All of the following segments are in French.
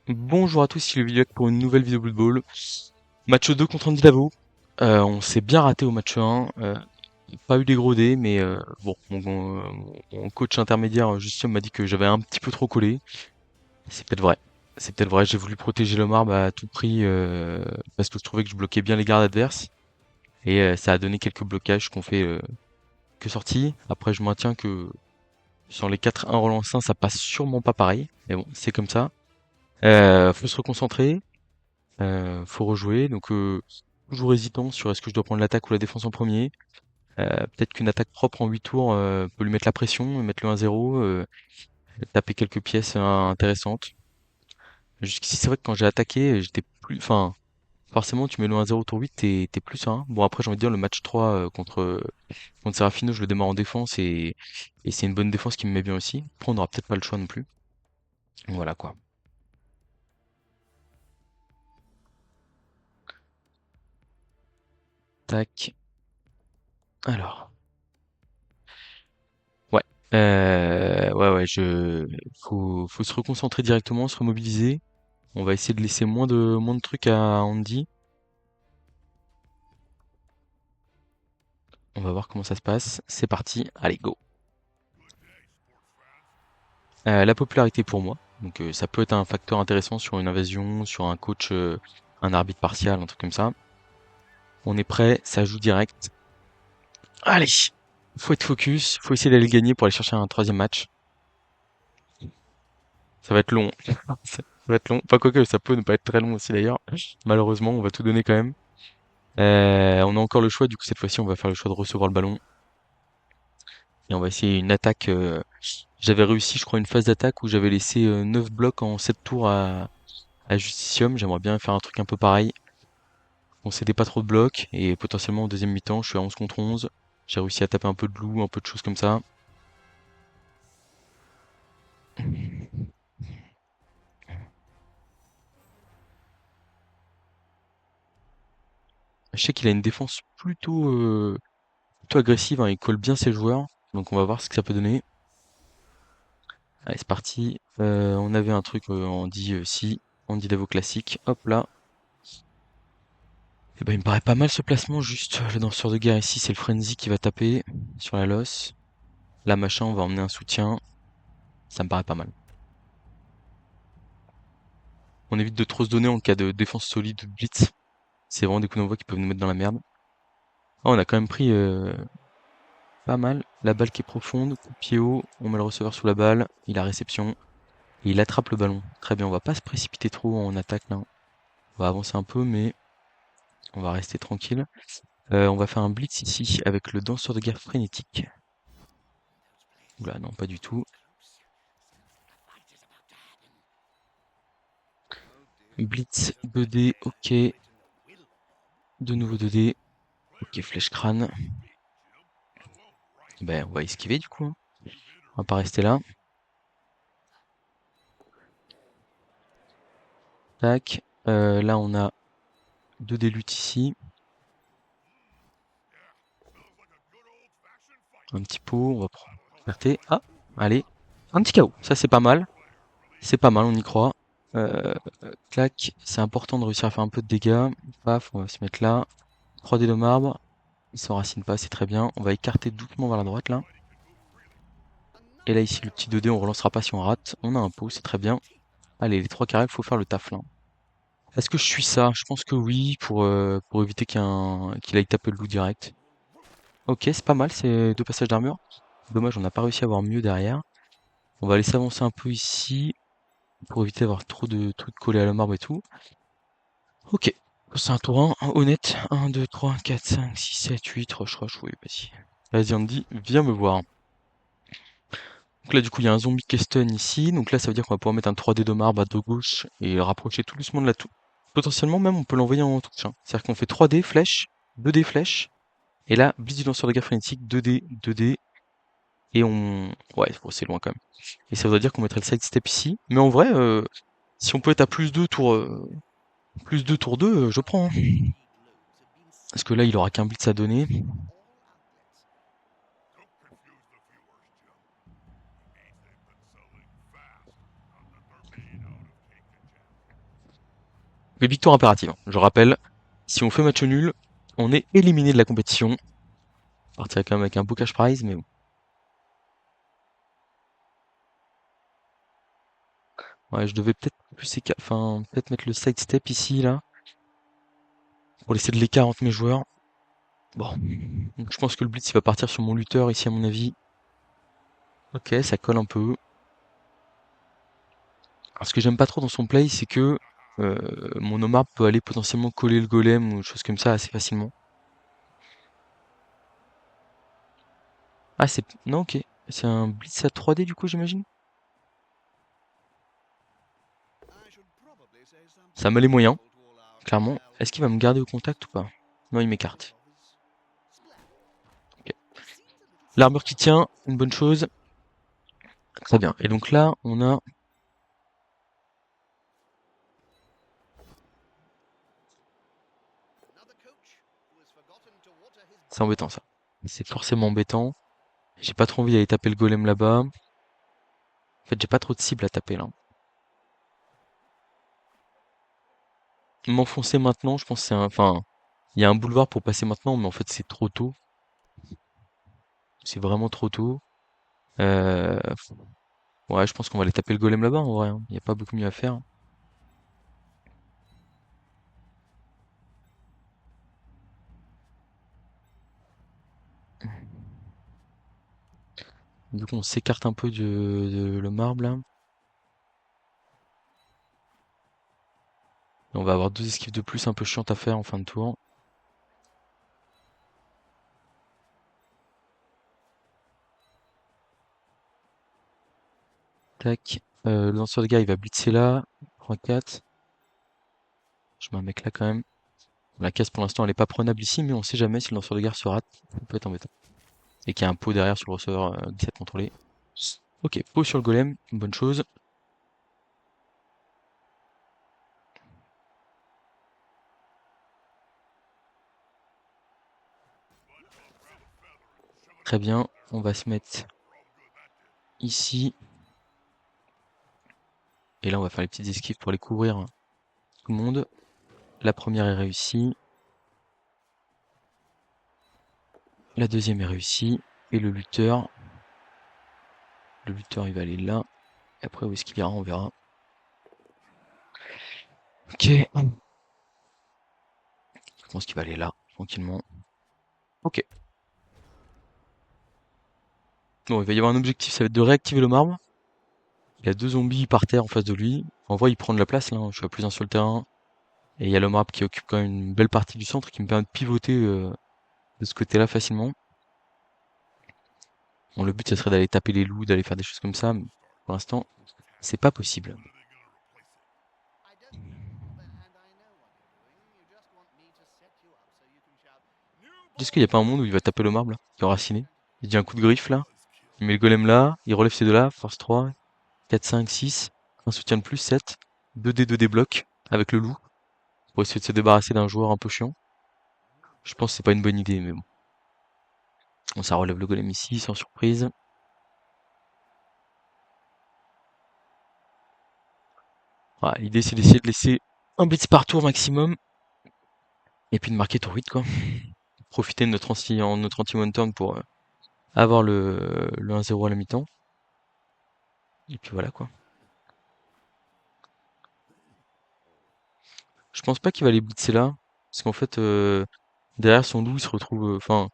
Bonjour à tous, c'est le Villac pour une nouvelle vidéo Blood Bowl. Match 2 contre Andy Lavo. On s'est bien raté au match 1. Pas eu des gros dés, mais bon, mon coach intermédiaire, Justin, m'a dit que j'avais un petit peu trop collé. C'est peut-être vrai. C'est peut-être vrai, j'ai voulu protéger le marbre à tout prix parce que je trouvais que je bloquais bien les gardes adverses. Et ça a donné quelques blocages qu'on fait que sorti. Après, je maintiens que sur les 4-1 relancés, ça passe sûrement pas pareil. Mais bon, c'est comme ça. Faut se reconcentrer. Faut rejouer, donc toujours hésitant sur est-ce que je dois prendre l'attaque ou la défense en premier. Peut-être qu'une attaque propre en 8 tours peut lui mettre la pression, mettre le 1-0, taper quelques pièces intéressantes. Jusqu'ici, c'est vrai que quand j'ai attaqué, j'étais plus. Enfin, forcément, tu mets le 1-0 tour 8, t'es plus serein. Bon, après, j'ai envie de dire, le match 3 contre Serafino, je le démarre en défense et c'est une bonne défense qui me met bien aussi. Après, on n'aura peut-être pas le choix non plus. Voilà quoi. Tac. Alors. Ouais, ouais, faut se reconcentrer directement, se remobiliser. On va essayer de laisser moins de trucs à Andy. On va voir comment ça se passe. C'est parti, allez, go. La popularité pour moi, donc ça peut être un facteur intéressant sur une invasion, sur un coach, un arbitre partial, un truc comme ça. On est prêt, ça joue direct. Allez, faut être focus, faut essayer d'aller le gagner pour aller chercher un troisième match. Ça va être long. Ça va être long. Pas quoique, ça peut ne pas être très long aussi d'ailleurs. Malheureusement, on va tout donner quand même. On a encore le choix, du coup cette fois-ci on va faire le choix de recevoir le ballon et on va essayer une attaque. J'avais réussi, je crois, une phase d'attaque où j'avais laissé 9 blocs en 7 tours à Justicium. J'aimerais bien faire un truc un peu pareil. On cédait pas trop de blocs et potentiellement en deuxième mi-temps, je suis à 11 contre 11. J'ai réussi à taper un peu de loup, un peu de choses comme ça. Je sais qu'il a une défense plutôt agressive, hein, il colle bien ses joueurs, donc on va voir ce que ça peut donner. Allez, c'est parti. On avait un truc, on dit si, on dit Davo classique. Hop là. Eh ben, il me paraît pas mal ce placement, juste le danseur de guerre ici, c'est le frenzy qui va taper sur la losse. Là, machin, on va emmener un soutien. Ça me paraît pas mal. On évite de trop se donner en cas de défense solide ou de blitz. C'est vraiment des coups d'envoi qui peuvent nous mettre dans la merde. Ah, on a quand même pris pas mal. La balle qui est profonde, coup de pied haut, on met le receveur sous la balle, il a réception, et il attrape le ballon. Très bien, on va pas se précipiter trop en attaque là. On va avancer un peu, mais on va rester tranquille. On va faire un blitz ici avec le danseur de guerre frénétique. Oula, non, pas du tout. Blitz 2D, ok. De nouveau 2D. Ok, flèche crâne. Ben, on va esquiver du coup, hein. On va pas rester là. Tac. Là, on a 2D lutte ici. Un petit pot, on va prendre. Liberté. Ah, allez. Un petit KO. Ça, c'est pas mal. C'est pas mal, on y croit. Euh, Clac. C'est important de réussir à faire un peu de dégâts. Paf, on va se mettre là. 3D de marbre. Il s'enracine pas, c'est très bien. On va écarter doucement vers la droite là. Et là, ici, le petit 2D, on relancera pas si on rate. On a un pot, c'est très bien. Allez, les trois carrés, il faut faire le taf là. Est-ce que je suis ça? Je pense que oui, pour éviter qu'il aille taper le loup direct. Ok, c'est pas mal, c'est deux passages d'armure. Dommage, on n'a pas réussi à avoir mieux derrière. On va laisser avancer un peu ici, pour éviter d'avoir trop de trucs collés à la marbre et tout. Ok, c'est un tour 1, honnête. 1, 2, 3, 4, 5, 6, 7, 8, rush, rush, oui, vas-y. Vas-y Andy, viens me voir. Donc là du coup il y a un zombie qui est stun ici, donc là ça veut dire qu'on va pouvoir mettre un 3D de marbre à dos gauche et le rapprocher tout doucement de la touche. Potentiellement même on peut l'envoyer en touche, hein. C'est-à-dire qu'on fait 3D flèche, 2D flèche, et là blitz du lanceur de guerre frénétique, 2D, 2D, et on... Ouais, bon, c'est loin quand même. Et ça voudrait dire qu'on mettrait le side step ici, mais en vrai, si on peut être à plus 2 tour 2, je prends, hein. Parce que là, il aura qu'un blitz à donner. Mais victoire impérative, hein. Je rappelle, si on fait match nul, on est éliminé de la compétition. On partirait quand même avec un beau cash prize, mais bon. Ouais, je devais peut-être plus enfin, peut-être mettre le side step ici, là, pour laisser de l'écart entre mes joueurs. Bon. Donc, je pense que le blitz, il va partir sur mon lutteur ici, à mon avis. Ok, ça colle un peu. Alors, ce que j'aime pas trop dans son play, c'est que mon Omar peut aller potentiellement coller le golem ou des choses comme ça assez facilement. Ah, c'est... Non, ok. C'est un blitz à 3D, du coup, j'imagine? Ça met les moyens, clairement. Est-ce qu'il va me garder au contact ou pas? Non, il m'écarte. Ok. L'armure qui tient, une bonne chose. Très bien. Et donc là, on a... C'est embêtant, ça. C'est forcément embêtant. J'ai pas trop envie d'aller taper le golem là-bas. En fait, j'ai pas trop de cibles à taper, là. M'enfoncer maintenant, je pense que c'est un... Enfin, il y a un boulevard pour passer maintenant, mais en fait, c'est trop tôt. C'est vraiment trop tôt. Euh... Ouais, je pense qu'on va aller taper le golem là-bas, en vrai, hein. Il n'y a pas beaucoup mieux à faire. Du coup, on s'écarte un peu de le marbre, là. Et on va avoir 2 esquives de plus un peu chiantes à faire en fin de tour. Tac. Le lanceur de gars, il va blitzer là. 3-4. Je mets un mec là quand même. La casse pour l'instant elle est pas prenable ici, mais on sait jamais si le lanceur de gare se rate. Ça peut être embêtant. Et qu'il y a un pot derrière sur le receveur 17 contrôlé. Ok, pot sur le golem, une bonne chose. Très bien, on va se mettre ici. Et là on va faire les petites esquives pour les couvrir tout le monde. La première est réussie. La deuxième est réussie. Et le lutteur il va aller là. Et après où est-ce qu'il ira, on verra. Ok. Je pense qu'il va aller là, tranquillement. Ok. Bon, il va y avoir un objectif, ça va être de réactiver le marbre. Il y a 2 zombies par terre en face de lui. En vrai, il prend de la place là, hein. Je suis à plus un sur le terrain. Et il y a le marbre qui occupe quand même une belle partie du centre qui me permet de pivoter de ce côté-là facilement. Bon, le but, ça serait d'aller taper les loups, d'aller faire des choses comme ça, mais pour l'instant, c'est pas possible. Est-ce qu'il n'y a pas un monde où il va taper le marbre là, qui est enraciné? Il dit un coup de griffe là, il met le golem là, il relève ces deux-là, force 3, 4, 5, 6, un soutien de plus, 7, 2D, 2D bloc, avec le loup, pour essayer de se débarrasser d'un joueur un peu chiant. Je pense que c'est pas une bonne idée, mais bon. Bon, ça relève le golem ici, sans surprise. Voilà, l'idée c'est d'essayer de laisser un blitz par tour maximum, et puis de marquer tour 8 quoi. Profiter de notre anti-one turn pour avoir le 1-0 à la mi-temps. Et puis voilà quoi. Je pense pas qu'il va aller blitzer là, parce qu'en fait, derrière son loup, il se retrouve... Enfin,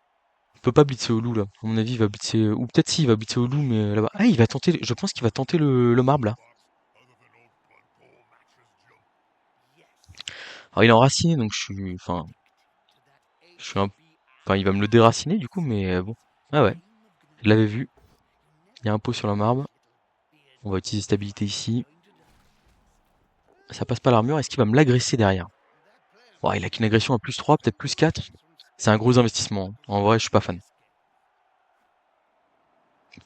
il peut pas blitzer au loup là. À mon avis, il va blitzer... Ou peut-être si, il va blitzer au loup, mais là-bas... Ah, il va tenter... Je pense qu'il va tenter le marbre là. Alors il est enraciné, donc je suis... Enfin, je suis un... Enfin, il va me le déraciner du coup, mais bon. Ah ouais, je l'avais vu. Il y a un pot sur la marbre. On va utiliser stabilité ici. Ça passe pas l'armure. Est-ce qu'il va me l'agresser derrière? Ouais, il a qu'une agression à plus 3, peut-être plus 4. C'est un gros investissement. En vrai, je suis pas fan.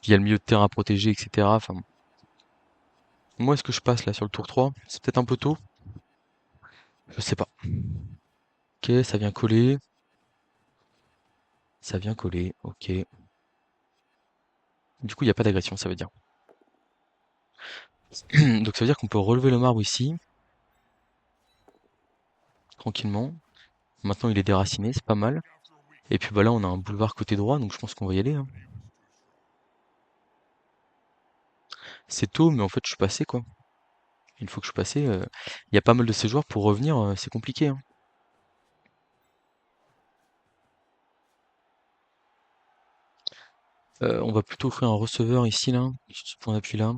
Il y a le milieu de terrain à protéger, etc. Enfin, bon. Moi, est-ce que je passe là sur le tour 3? C'est peut-être un peu tôt. Je sais pas. Ok, ça vient coller. Ça vient coller. Ok. Du coup, il n'y a pas d'agression, ça veut dire. Donc ça veut dire qu'on peut relever le marbre ici. tranquillement. Maintenant il est déraciné, c'est pas mal. Et puis bah là on a un boulevard côté droit, donc je pense qu'on va y aller, hein. C'est tôt, mais en fait je suis passé quoi. Une fois que je suis passé, il y a pas mal de ces joueurs pour revenir, c'est compliqué, hein. On va plutôt offrir un receveur ici là, sur ce point d'appui là.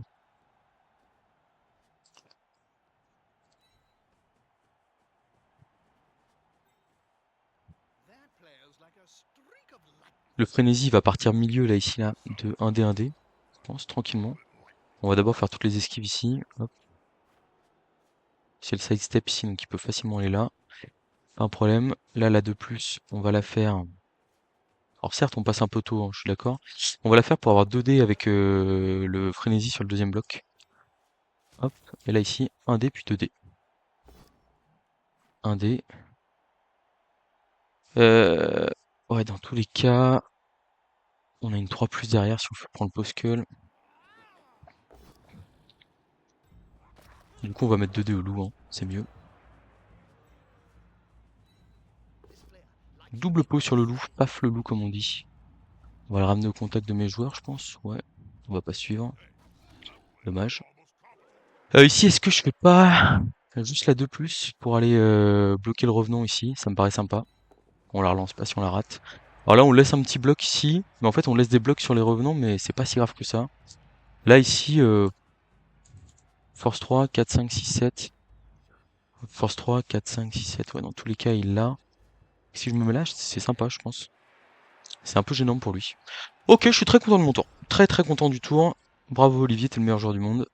Le frénésie va partir milieu là ici là, de 1D 1D, je pense, tranquillement. On va d'abord faire toutes les esquives ici. Hop. C'est le sidestep ici, donc il peut facilement aller là. Pas un problème. Là, la 2+, on va la faire. Alors certes, on passe un peu tôt, hein, je suis d'accord. On va la faire pour avoir 2D avec le frénésie sur le deuxième bloc. Hop. Et là ici, 1D puis 2D. 1D. Euh, ouais, dans tous les cas, on a une 3+ derrière si on prend le post-cull. Du coup, on va mettre 2D au loup, hein, c'est mieux. Double pot sur le loup, paf le loup comme on dit. On va le ramener au contact de mes joueurs, je pense. Ouais, on va pas suivre. Dommage. Ici, est-ce que je fais pas juste la 2+ pour aller bloquer le revenant ici? Ça me paraît sympa. On la relance pas si on la rate. Alors là, on laisse un petit bloc ici, mais en fait, on laisse des blocs sur les revenants, mais c'est pas si grave que ça. Là, ici, force 3, 4, 5, 6, 7. Force 3, 4, 5, 6, 7. Ouais, dans tous les cas, il l'a. Si je me mets là, c'est sympa, je pense. C'est un peu gênant pour lui. Ok, je suis très content de mon tour. Très très content du tour. Bravo Olivier, t'es le meilleur joueur du monde.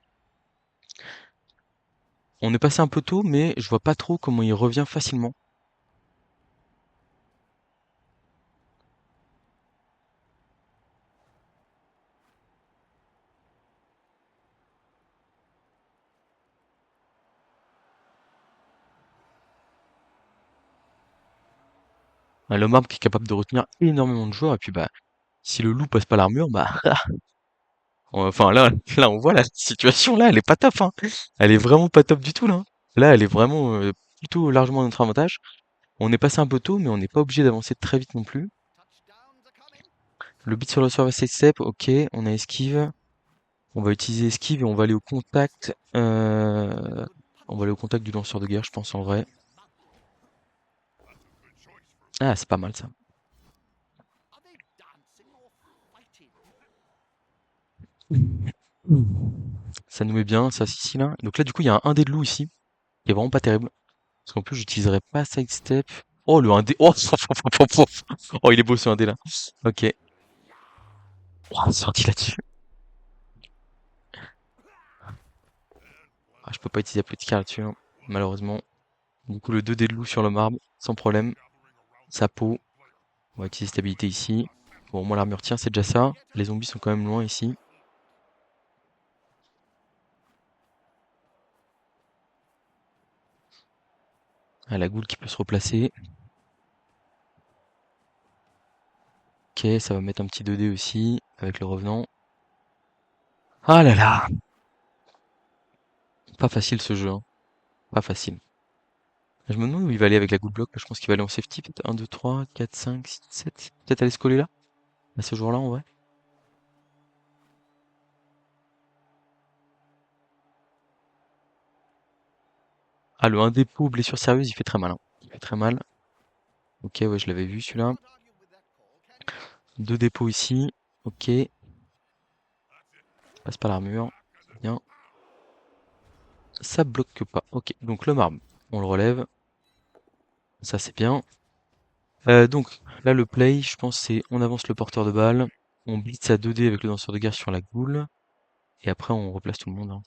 On est passé un peu tôt, mais je vois pas trop comment il revient facilement. Le marbre qui est capable de retenir énormément de joueurs, et puis bah, si le loup passe pas l'armure, bah, enfin là, là on voit la situation là, elle est pas top, hein. Elle est vraiment pas top du tout là, hein. Là, elle est vraiment plutôt largement à notre avantage. On est passé un peu tôt, mais on n'est pas obligé d'avancer très vite non plus. Le beat sur le serveur step, ok, on a esquive. On va utiliser esquive et on va aller au contact. On va aller au contact du lanceur de guerre, je pense en vrai. Ah, c'est pas mal ça. Ça nous met bien, ça ici là. Donc là, du coup, il y a un 1D de loup ici, qui est vraiment pas terrible. Parce qu'en plus, j'utiliserai pas sidestep. Oh, le 1D. Oh, oh, il est beau ce 1D là. Ok. Oh, sorti là-dessus. Ah, je peux pas utiliser apothicaire là-dessus, hein, malheureusement. Du coup, le 2D de loup sur le marbre, sans problème. Sa peau. On va utiliser stabilité ici. Bon, moi, l'armure tient, c'est déjà ça. Les zombies sont quand même loin ici. Ah, la goule qui peut se replacer. Ok, ça va mettre un petit 2D aussi, avec le revenant. Ah là là! Pas facile ce jeu, hein. Pas facile. Je me demande où il va aller avec la goule bloc. Là, je pense qu'il va aller en safety. Peut-être 1, 2, 3, 4, 5, 6, 7. Peut-être aller se coller là? À ce jour-là, en vrai. Ah, le 1 dépôt, blessure sérieuse, il fait très mal, hein. Il fait très mal. Ok, ouais, je l'avais vu celui-là. Deux dépôts ici. Ok. Passe pas l'armure. Bien. Ça bloque pas. Ok, donc le marbre, on le relève. Ça, c'est bien. Donc, là, le play, je pense, c'est on avance le porteur de balle. On blitz à 2D avec le danseur de guerre sur la goule. Et après, on replace tout le monde, hein.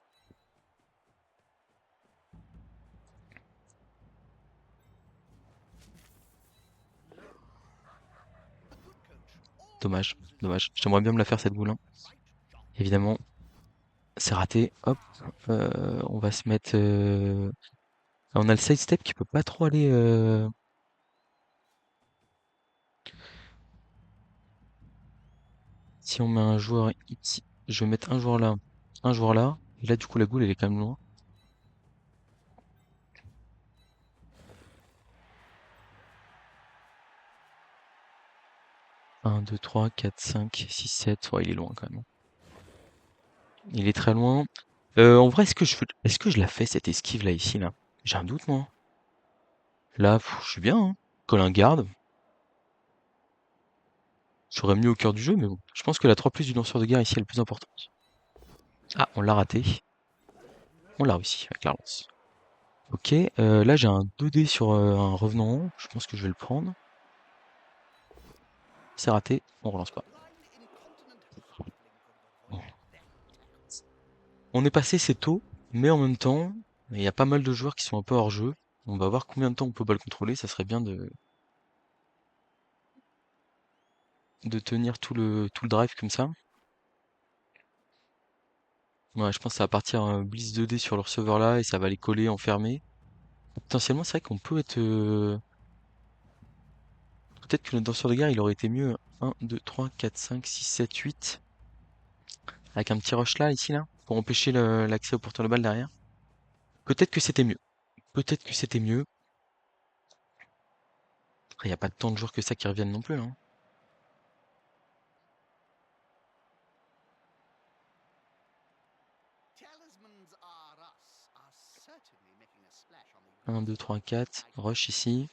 Dommage, dommage. J'aimerais bien me la faire cette boule, hein. Évidemment, c'est raté. Hop, on va se mettre. On a le sidestep qui peut pas trop aller. Si on met un joueur ici, je vais mettre un joueur là, un joueur là. Et là, du coup, la goule, elle est quand même loin. 1, 2, 3, 4, 5, 6, 7. Ouais, il est loin quand même. Il est très loin. En vrai, est-ce que je la fais cette esquive là ici là? J'ai un doute moi. Là, je suis bien, hein. Colle un garde. J'aurais mieux au cœur du jeu, mais bon. Je pense que la 3+ du lanceur de guerre ici est le plus importante. Ah, on l'a raté. On l'a réussi avec la lance. Ok, là j'ai un 2D sur un revenant. Je pense que je vais le prendre. C'est raté, on relance pas. Bon. On est passé, c'est tôt, mais en même temps, il y a pas mal de joueurs qui sont un peu hors jeu. On va voir combien de temps on peut pas le contrôler. Ça serait bien de tenir tout le drive comme ça. Ouais, je pense que ça va partir un Blitz 2D sur leur serveur là et ça va les coller, enfermer. Potentiellement, c'est vrai qu'on peut être. Peut-être que notre danseur de guerre il aurait été mieux. 1, 2, 3, 4, 5, 6, 7, 8. Avec un petit rush là, ici là, pour empêcher l'accès au porteur de balle derrière. Peut-être que c'était mieux. Peut-être que c'était mieux. Après, il n'y a pas tant de joueurs que ça qui reviennent non plus, hein. Un, 2, 3, 4. Rush ici.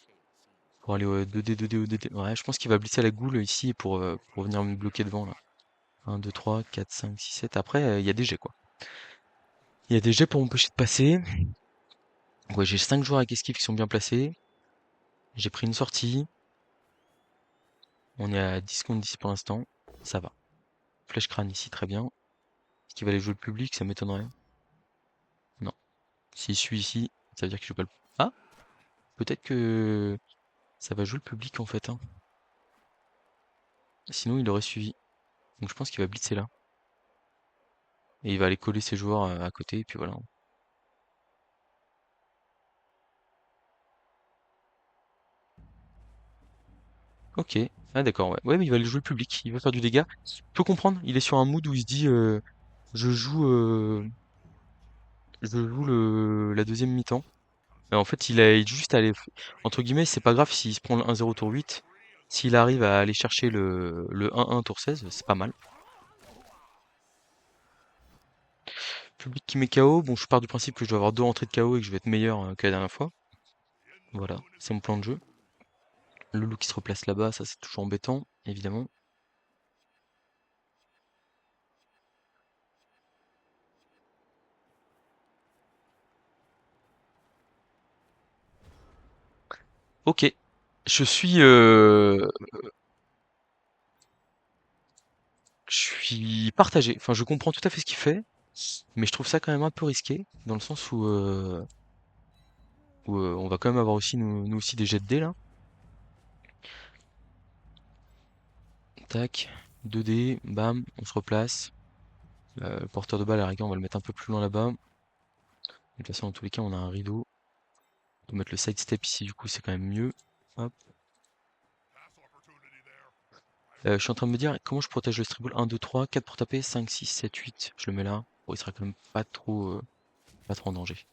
Pour aller au 2D, 2D, au 2D. Ouais, je pense qu'il va blitzer la goule ici pour venir me bloquer devant là. 1, 2, 3, 4, 5, 6, 7. Après, il y a des jets quoi. Il y a des jets pour m'empêcher de passer. Ouais, j'ai 5 joueurs avec esquive qui sont bien placés. J'ai pris une sortie. On est à 10 contre 10 pour l'instant. Ça va. Flèche crâne ici, très bien. Est-ce qu'il va aller jouer le public? Ça m'étonnerait. Non. S'il suit ici, ça veut dire qu'il joue pas le... Ah! Peut-être que ça va jouer le public en fait, hein. Sinon, il aurait suivi. Donc je pense qu'il va blitzer là. Et il va aller coller ses joueurs à côté, et puis voilà. Ok. Ah d'accord, ouais. Ouais, mais il va aller jouer le public. Il va faire du dégât. Je peux comprendre. Il est sur un mood où il se dit je joue la deuxième mi-temps. En fait, il juste à aller. Entre guillemets, c'est pas grave s'il se prend le 1-0 tour 8. S'il arrive à aller chercher le 1-1 tour 16, c'est pas mal. Public qui met KO. Bon, je pars du principe que je dois avoir 2 entrées de KO et que je vais être meilleur que la dernière fois. Voilà, c'est mon plan de jeu. Le loup qui se replace là-bas, ça c'est toujours embêtant, évidemment. Ok, je suis, euh, je suis partagé. Enfin, je comprends tout à fait ce qu'il fait, mais je trouve ça quand même un peu risqué, dans le sens où on va quand même avoir aussi nous aussi des jets de dés là. Tac, 2D, bam, on se replace. Le porteur de balle, à la rigueur, on va le mettre un peu plus loin là-bas. De toute façon, dans tous les cas, on a un rideau. On peut mettre le side step ici, du coup, c'est quand même mieux. Hop. Je suis en train de me dire comment je protège le stribble. 1, 2, 3, 4 pour taper, 5, 6, 7, 8. Je le mets là. Bon, il sera quand même pas trop en danger.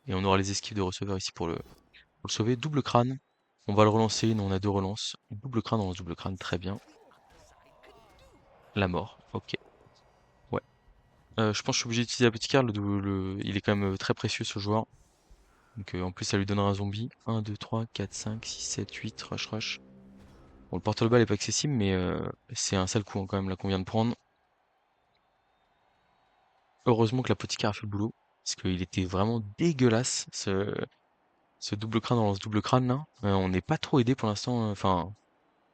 Et on aura les esquives de receveur ici pour le sauver. Double crâne. On va le relancer. Nous, on a 2 relances. Double crâne, on lance double crâne. Très bien. La mort. Ok. Ouais. Je pense que je suis obligé d'utiliser la petite carte. Il est quand même très précieux ce joueur. Donc en plus, ça lui donnera un zombie. 1, 2, 3, 4, 5, 6, 7, 8. Rush, rush. Bon, le porte balle est pas accessible, mais c'est un sale coup hein, quand même là qu'on vient de prendre. Heureusement que l'apothicaire a fait le boulot. Parce qu'il était vraiment dégueulasse, ce double crâne dans ce double crâne là. On n'est pas trop aidé pour l'instant. Enfin,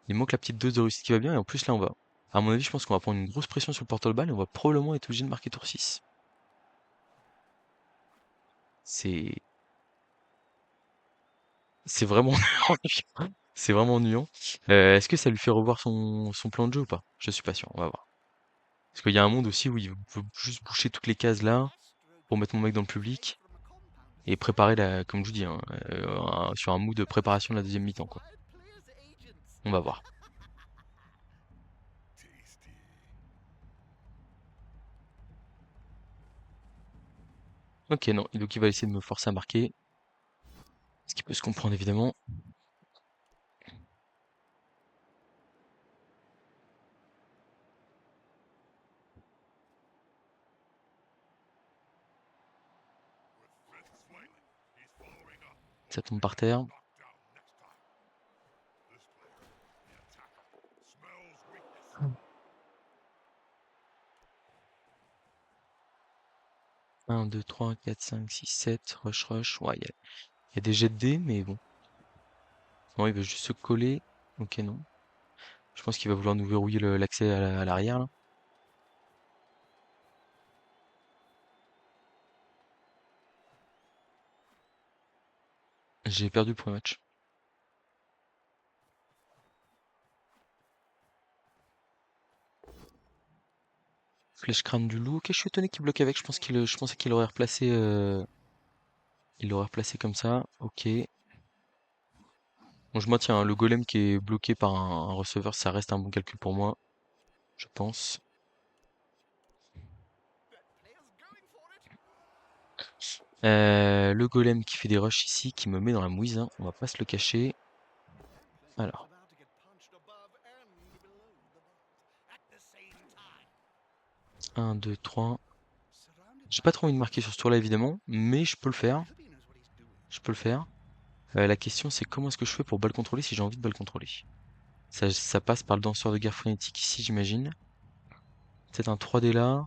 il manque la petite dose de réussite qui va bien. Et en plus là, on va. À mon avis, je pense qu'on va prendre une grosse pression sur le porte-balle et on va probablement être obligé de marquer tour 6. C'est. C'est vraiment ennuyant. C'est vraiment ennuyant. Est-ce que ça lui fait revoir son plan de jeu ou pas? Je suis pas sûr, on va voir. Parce qu'il y a un monde aussi où il veut juste boucher toutes les cases là pour mettre mon mec dans le public et préparer comme je vous dis, hein, sur un mood de préparation de la deuxième mi-temps quoi. On va voir. Ok, non, donc il va essayer de me forcer à marquer, ce qui peut se comprendre évidemment. Ça tombe par terre. Un, 2, 3, 4, 5, 6, 7. Rush, rush. Ouais, il y a des jets de dés, mais bon. Non, il veut juste se coller. Ok, non. Je pense qu'il va vouloir nous verrouiller l'accès à l'arrière, là. J'ai perdu le premier match. Flèche crâne du loup. Ok, je suis étonné qu'il bloque avec. Je pensais qu'il aurait replacé. Il l'aurait replacé comme ça. Ok. Bon, je maintiens, hein, le golem qui est bloqué par un receveur, ça reste un bon calcul pour moi, je pense. Le golem qui fait des rushs ici, qui me met dans la mouise, hein, on va pas se le cacher. Alors, 1, 2, 3. J'ai pas trop envie de marquer sur ce tour-là, évidemment, mais je peux le faire. Je peux le faire. La question, c'est comment est-ce que je fais pour balle contrôler si j'ai envie de balle contrôler? Ça passe par le danseur de guerre frénétique ici, j'imagine. Peut-être un 3D là,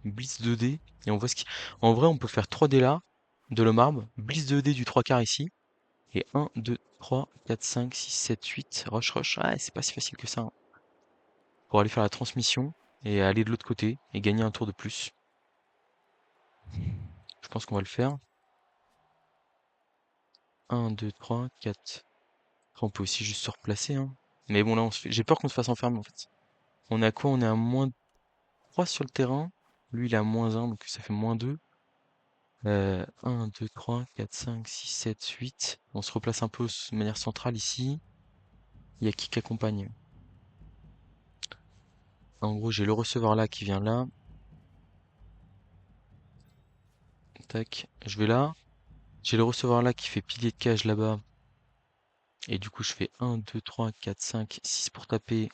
blitz 2D, et on voit ce qui... En vrai, on peut faire 3D là, de le marbre, blitz 2D du 3 quarts ici, et 1, 2, 3, 4, 5, 6, 7, 8, rush, rush. Ah, c'est pas si facile que ça, hein. Pour aller faire la transmission, et aller de l'autre côté, et gagner un tour de plus. Je pense qu'on va le faire. 1, 2, 3, 4. Après, on peut aussi juste se replacer, hein. Mais bon, là, j'ai peur qu'on se fasse enfermer, en fait. On est à quoi? On est à moins 3 sur le terrain. Lui, il est à moins 1, donc ça fait moins 2. 1, 2, 3, 4, 5, 6, 7, 8. On se replace un peu de manière centrale ici. Il y a qui accompagne? En gros, j'ai le receveur là qui vient là. Tac, je vais là. J'ai le receveur là qui fait pilier de cage là-bas. Et du coup, je fais 1, 2, 3, 4, 5, 6 pour taper.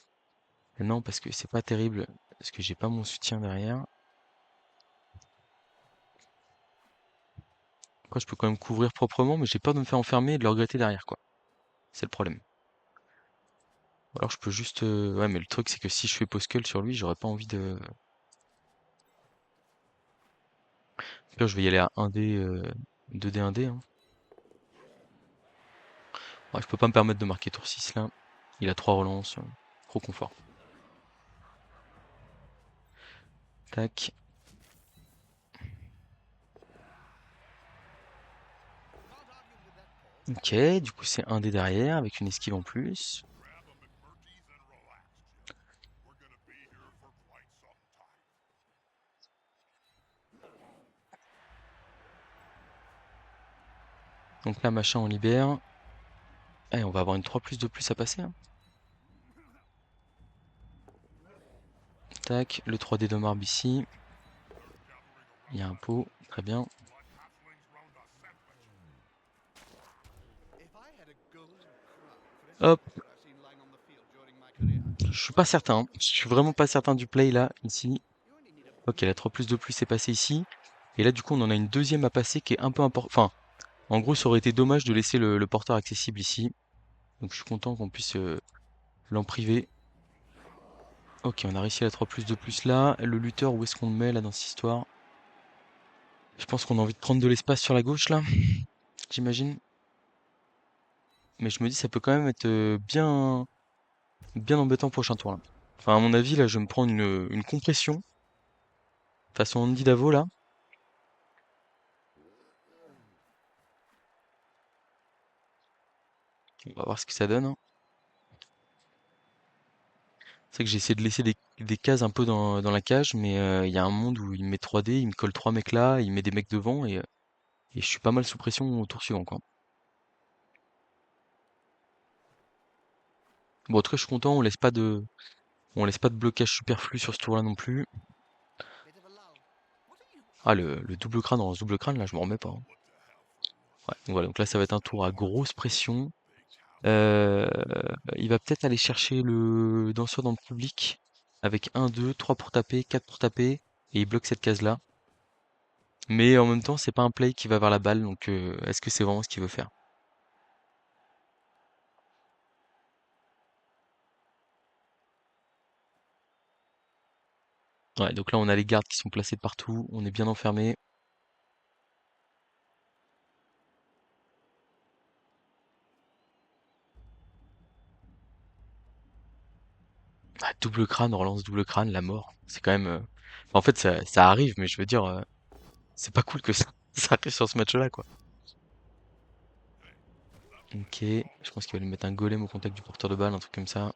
Non, parce que c'est pas terrible. Parce que j'ai pas mon soutien derrière. Après, je peux quand même couvrir proprement, mais j'ai peur de me faire enfermer et de le regretter derrière, quoi. C'est le problème. Ou alors, je peux juste... Ouais, mais le truc, c'est que si je fais post-cull sur lui, j'aurais pas envie de... Là, je vais y aller à 1D, 2D, 1D, hein. Ouais, je peux pas me permettre de marquer tour 6 là. Il a 3 relances. Trop confort. Tac. Ok, du coup c'est 1D derrière avec une esquive en plus. Donc là, machin, on libère. Eh, on va avoir une 3 plus de plus à passer, hein. Tac, le 3D de marbre ici. Il y a un pot, très bien. Hop, je suis pas certain, hein. Je suis vraiment pas certain du play là, ici. Ok, la 3 plus de plus est passée ici. Et là, du coup, on en a une deuxième à passer qui est un peu important. Enfin, en gros, ça aurait été dommage de laisser le porteur accessible ici. Donc je suis content qu'on puisse l'en priver. Ok, on a réussi la 3 plus de plus là. Le lutteur, où est-ce qu'on le met là dans cette histoire? Je pense qu'on a envie de prendre de l'espace sur la gauche là, j'imagine. Mais je me dis ça peut quand même être bien embêtant prochain tour là. Enfin à mon avis là je vais me prendre une compression façon Andy Davo là. On va voir ce que ça donne, hein. C'est vrai que j'ai essayé de laisser des cases un peu dans la cage, mais il y a un monde où il met 3D, il me colle 3 mecs là, il met des mecs devant et je suis pas mal sous pression au tour suivant quoi. Bon en tout cas je suis content, on laisse pas de blocage superflu sur ce tour là non plus. Ah le double crâne dans ce double crâne là je m'en remets pas, hein. Ouais, donc voilà, donc là ça va être un tour à grosse pression. Euh, il va peut-être aller chercher le danseur dans le public avec un 2 3 pour taper, 4 pour taper, et il bloque cette case-là. Mais en même temps, c'est pas un play qui va vers la balle, donc est-ce que c'est vraiment ce qu'il veut faire? Ouais, donc là, on a les gardes qui sont placés partout, on est bien enfermé. Ah, double crâne, relance double crâne, la mort. C'est quand même. En fait, ça arrive, mais je veux dire, c'est pas cool que ça, ça arrive sur ce match-là, quoi. Ok, je pense qu'il va lui mettre un golem au contact du porteur de balle, un truc comme ça.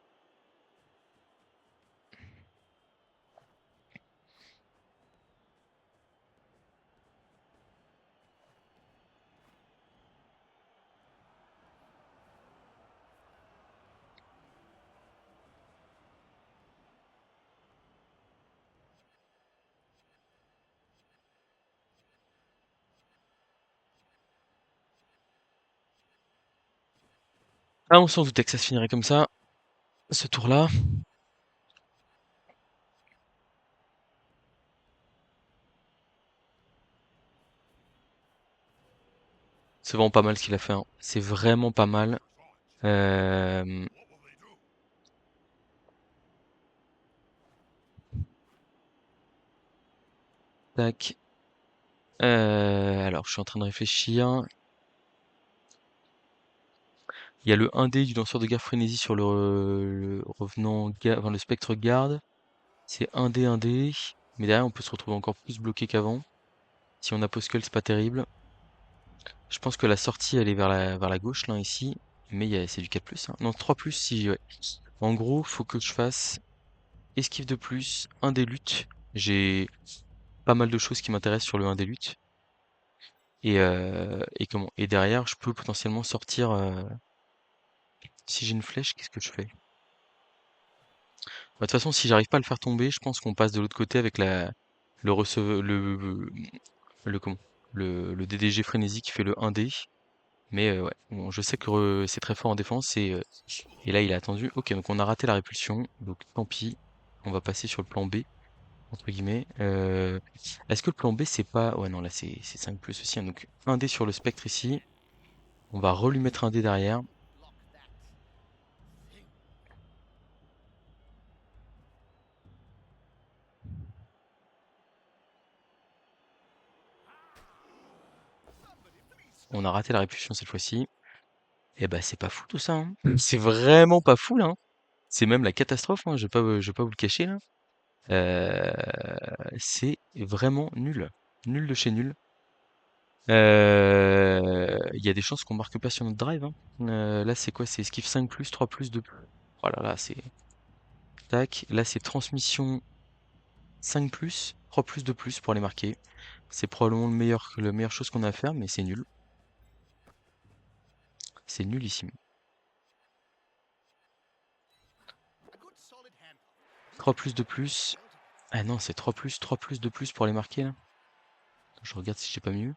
Ah, on s'en doutait que ça se finirait comme ça, ce tour-là. C'est vraiment pas mal ce qu'il a fait, hein. C'est vraiment pas mal. Euh, Tac. Alors, je suis en train de réfléchir. Il y a le 1D du lanceur de guerre frénésie sur le revenant, enfin, le spectre garde. C'est 1D, 1D. Mais derrière, on peut se retrouver encore plus bloqué qu'avant. Si on a Poskull, c'est pas terrible. Je pense que la sortie, elle est vers la gauche, là, ici. Mais c'est du 4+, hein. Non, 3+, si, ouais. En gros, faut que je fasse esquive de plus, un des luttes. J'ai pas mal de choses qui m'intéressent sur le 1 des luttes. Et comment? Et derrière, je peux potentiellement sortir. Si j'ai une flèche, qu'est-ce que je fais? Bah, de toute façon, si j'arrive pas à le faire tomber, je pense qu'on passe de l'autre côté avec le receveur, le comment? Le DDG frénésie qui fait le 1D. Mais ouais, bon, je sais que c'est très fort en défense et là il a attendu. Ok, donc on a raté la répulsion, donc tant pis. On va passer sur le plan B entre guillemets. Est-ce que le plan B c'est pas... Ouais non là c'est 5+ aussi, hein. Donc un dé sur le spectre ici. On va relui mettre un dé derrière. On a raté la répulsion cette fois-ci. Et bah c'est pas fou tout ça, hein. C'est vraiment pas fou là, hein. C'est même la catastrophe, hein. Je vais pas vous le cacher là. Euh, c'est vraiment nul. Nul de chez nul. Il y a des chances qu'on marque pas sur notre drive, hein. Là c'est quoi? C'est esquive 5+, 3+, 2+. Oh là là, c'est... Tac. Là c'est transmission 5+, 3+, 2+, pour les marquer. C'est probablement le meilleure chose qu'on a à faire, mais c'est nul. C'est nullissime. 3+, 2+. Ah non, c'est 3+, 3+, 2+, pour les marquer, là. Je regarde si j'ai pas mieux.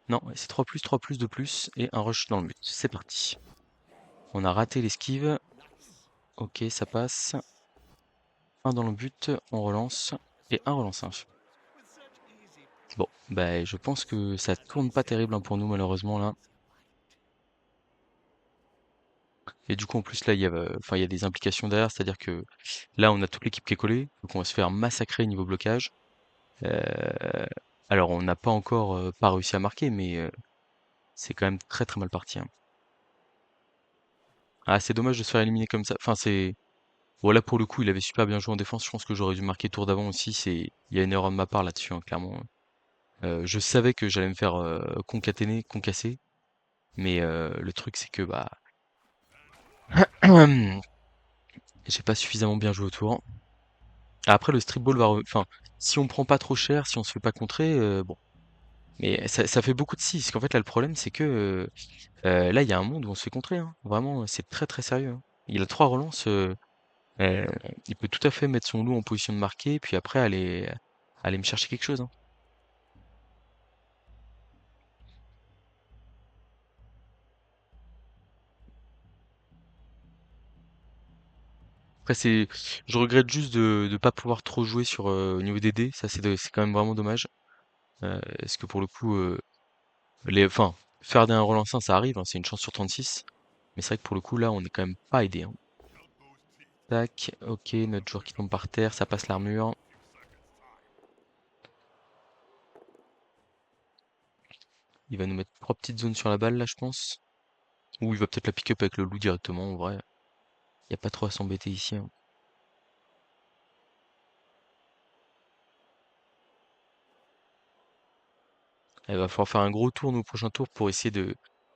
Non, ouais, c'est 3+, 3+, 2+, et un rush dans le but. C'est parti. On a raté l'esquive. Ok, ça passe. Un dans le but, on relance. Et un relance 1. Bon, bah je pense que ça tourne pas terrible, hein, pour nous malheureusement là. Et du coup en plus là enfin, il y a des implications derrière, c'est-à-dire que là on a toute l'équipe qui est collée, donc on va se faire massacrer niveau blocage. Euh, alors on n'a pas encore pas réussi à marquer, mais c'est quand même très très mal parti, hein. Ah c'est dommage de se faire éliminer comme ça. Enfin c'est voilà, pour le coup il avait super bien joué en défense. Je pense que j'aurais dû marquer tour d'avant aussi. Il y a une erreur de ma part là-dessus, hein, clairement. Je savais que j'allais me faire concaténer, concasser, mais le truc c'est que bah j'ai pas suffisamment bien joué autour. Après, le strip ball enfin, si on prend pas trop cher, si on se fait pas contrer, bon. Mais ça fait beaucoup de si, parce qu'en fait, là, le problème, c'est que là, il y a un monde où on se fait contrer, hein. Vraiment, c'est très très sérieux, hein. Il a 3 relances, euh, il peut tout à fait mettre son loup en position de marquer, puis après aller me chercher quelque chose, hein. Après, je regrette juste de pas pouvoir trop jouer sur au niveau des dés. Ça, c'est quand même vraiment dommage. Est-ce que pour le coup, enfin, faire un relancin, ça arrive, hein, c'est une chance sur 36. Mais c'est vrai que pour le coup, là, on est quand même pas aidé, hein. Tac, ok, notre joueur qui tombe par terre, ça passe l'armure. Il va nous mettre 3 petites zones sur la balle, là, je pense. Ou il va peut-être la pick-up avec le loup directement, en vrai. Y a pas trop à s'embêter ici, hein. Il va falloir faire un gros tour, nous, au prochain tour, pour essayer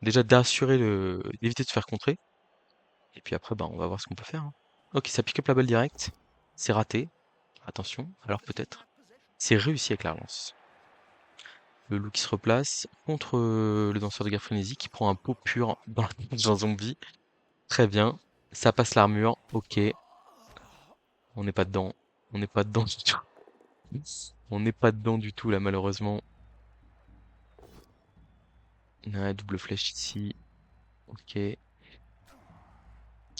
déjà d'éviter de se faire contrer. Et puis après, bah, on va voir ce qu'on peut faire, hein. Ok, ça pick up la balle direct. C'est raté. Attention, alors peut-être. C'est réussi avec la relance. Le loup qui se replace contre le danseur de guerre frénésie qui prend un pot pur dans la tête d'un zombie. Très bien. Ça passe l'armure. Ok. On n'est pas dedans. On n'est pas dedans du tout. On n'est pas dedans du tout là, malheureusement. Ouais, double flèche ici. Ok.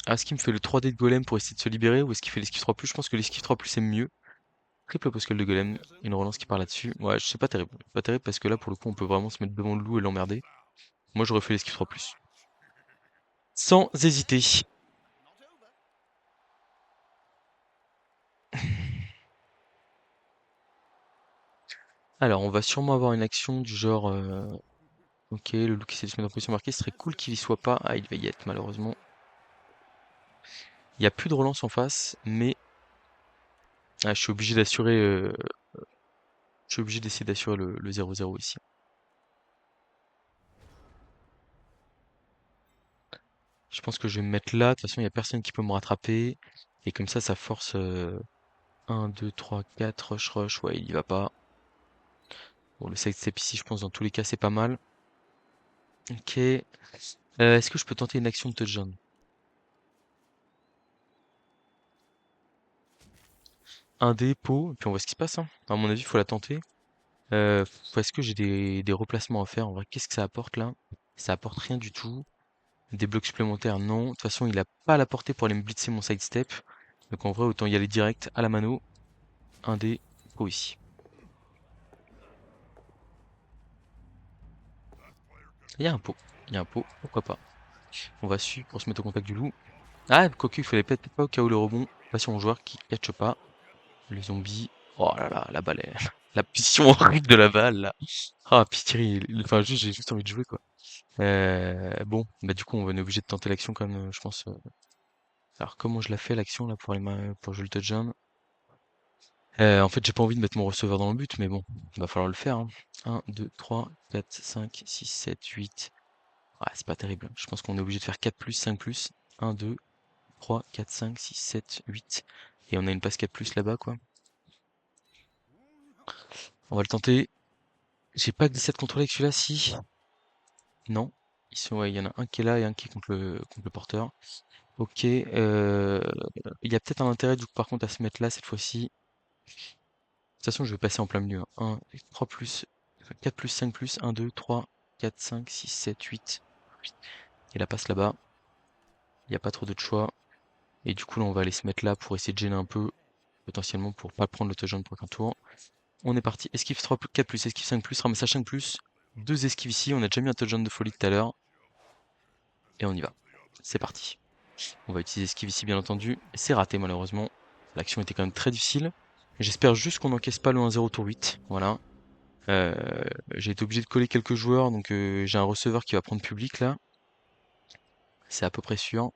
Ah, est-ce qu'il me fait le 3D de golem pour essayer de se libérer ou est-ce qu'il fait l'esquive 3+? Je pense que l'esquive 3+ c'est mieux. Triple Pascal de golem. Une relance qui part là-dessus. Ouais, c'est pas terrible. Pas terrible parce que là, pour le coup, on peut vraiment se mettre devant le loup et l'emmerder. Moi, j'aurais fait l'esquive 3+. Sans hésiter. Alors, on va sûrement avoir une action du genre... ok, le loup qui essaie de se mettre en position marquée, ce serait cool qu'il y soit pas. Ah, il va y être, malheureusement. Il n'y a plus de relance en face, mais... Ah, je suis obligé d'assurer... je suis obligé d'essayer d'assurer le 0-0 ici. Je pense que je vais me mettre là. De toute façon, il n'y a personne qui peut me rattraper. Et comme ça force... 1, 2, 3, 4, rush, rush. Ouais, il y va pas. Bon, le sidestep ici, je pense, dans tous les cas, c'est pas mal. Ok. Est-ce que je peux tenter une action de touchdown? Un dépôt, et puis on voit ce qui se passe, hein. À mon avis, il faut la tenter. Est-ce que j'ai des replacements à faire? En vrai, qu'est-ce que ça apporte là? Ça apporte rien du tout. Des blocs supplémentaires, non. De toute façon, il a pas la portée pour aller me blitzer mon sidestep. Donc en vrai, autant y aller direct à la mano. Un dé, oh ici. Il y a un pot. Il y a un pot, pourquoi pas. On va suivre pour se mettre au contact du loup. Ah, quoique, il fallait peut-être pas au cas où le rebond. Pas sur mon joueur qui catch pas. Le zombie. Oh là là, la balle est... La position horrible de la balle, là. Ah, pitié, enfin, j'ai juste envie de jouer, quoi. Bon, bah du coup, on est obligé de tenter l'action quand même, je pense. Alors, comment je la fais, l'action, là, pour jouer le touchdown? En fait, j'ai pas envie de mettre mon receveur dans le but, mais bon, il va falloir le faire, hein. 1, 2, 3, 4, 5, 6, 7, 8. Ouais, c'est pas terrible. Je pense qu'on est obligé de faire 4+, 5+. 1, 2, 3, 4, 5, 6, 7, 8. Et on a une passe 4+ là-bas, quoi. On va le tenter. J'ai pas glissade contrôlée avec celui-là, si. Non. Ouais, il y en a un qui est là et un qui est contre le porteur. Ok. Il y a peut-être un intérêt, du coup, par contre, à se mettre là cette fois-ci. De toute façon, je vais passer en plein milieu, hein. 1, 3+, 4+, 5+, 1, 2, 3, 4, 5, 6, 7, 8. Et la passe là-bas. Il n'y a pas trop d'autre choix. Et du coup, là, on va aller se mettre là pour essayer de gêner un peu, potentiellement pour pas prendre l'autogène pour un tour. On est parti. Esquive 3, 4+, esquive 5+, ramassage 5+. Deux esquives ici. On a déjà mis un touchdown de folie tout à l'heure. Et on y va. C'est parti. On va utiliser esquive ici, bien entendu. C'est raté, malheureusement. L'action était quand même très difficile. J'espère juste qu'on n'encaisse pas le 1-0 tour 8. Voilà. Euh, j'ai été obligé de coller quelques joueurs, donc j'ai un receveur qui va prendre public là. C'est à peu près sûr.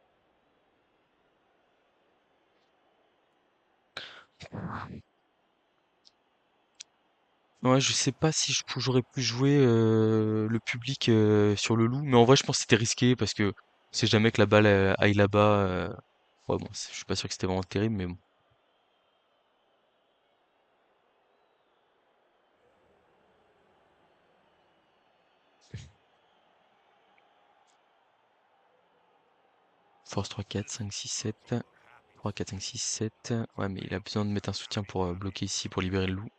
Ouais, je sais pas si j'aurais pu jouer le public sur le loup, mais en vrai, je pense que c'était risqué parce que c'est jamais que la balle aille là-bas. Ouais, bon, je suis pas sûr que c'était vraiment terrible, mais bon. Force 3, 4, 5, 6, 7. 3, 4, 5, 6, 7. Ouais, mais il a besoin de mettre un soutien pour bloquer ici, pour libérer le loup.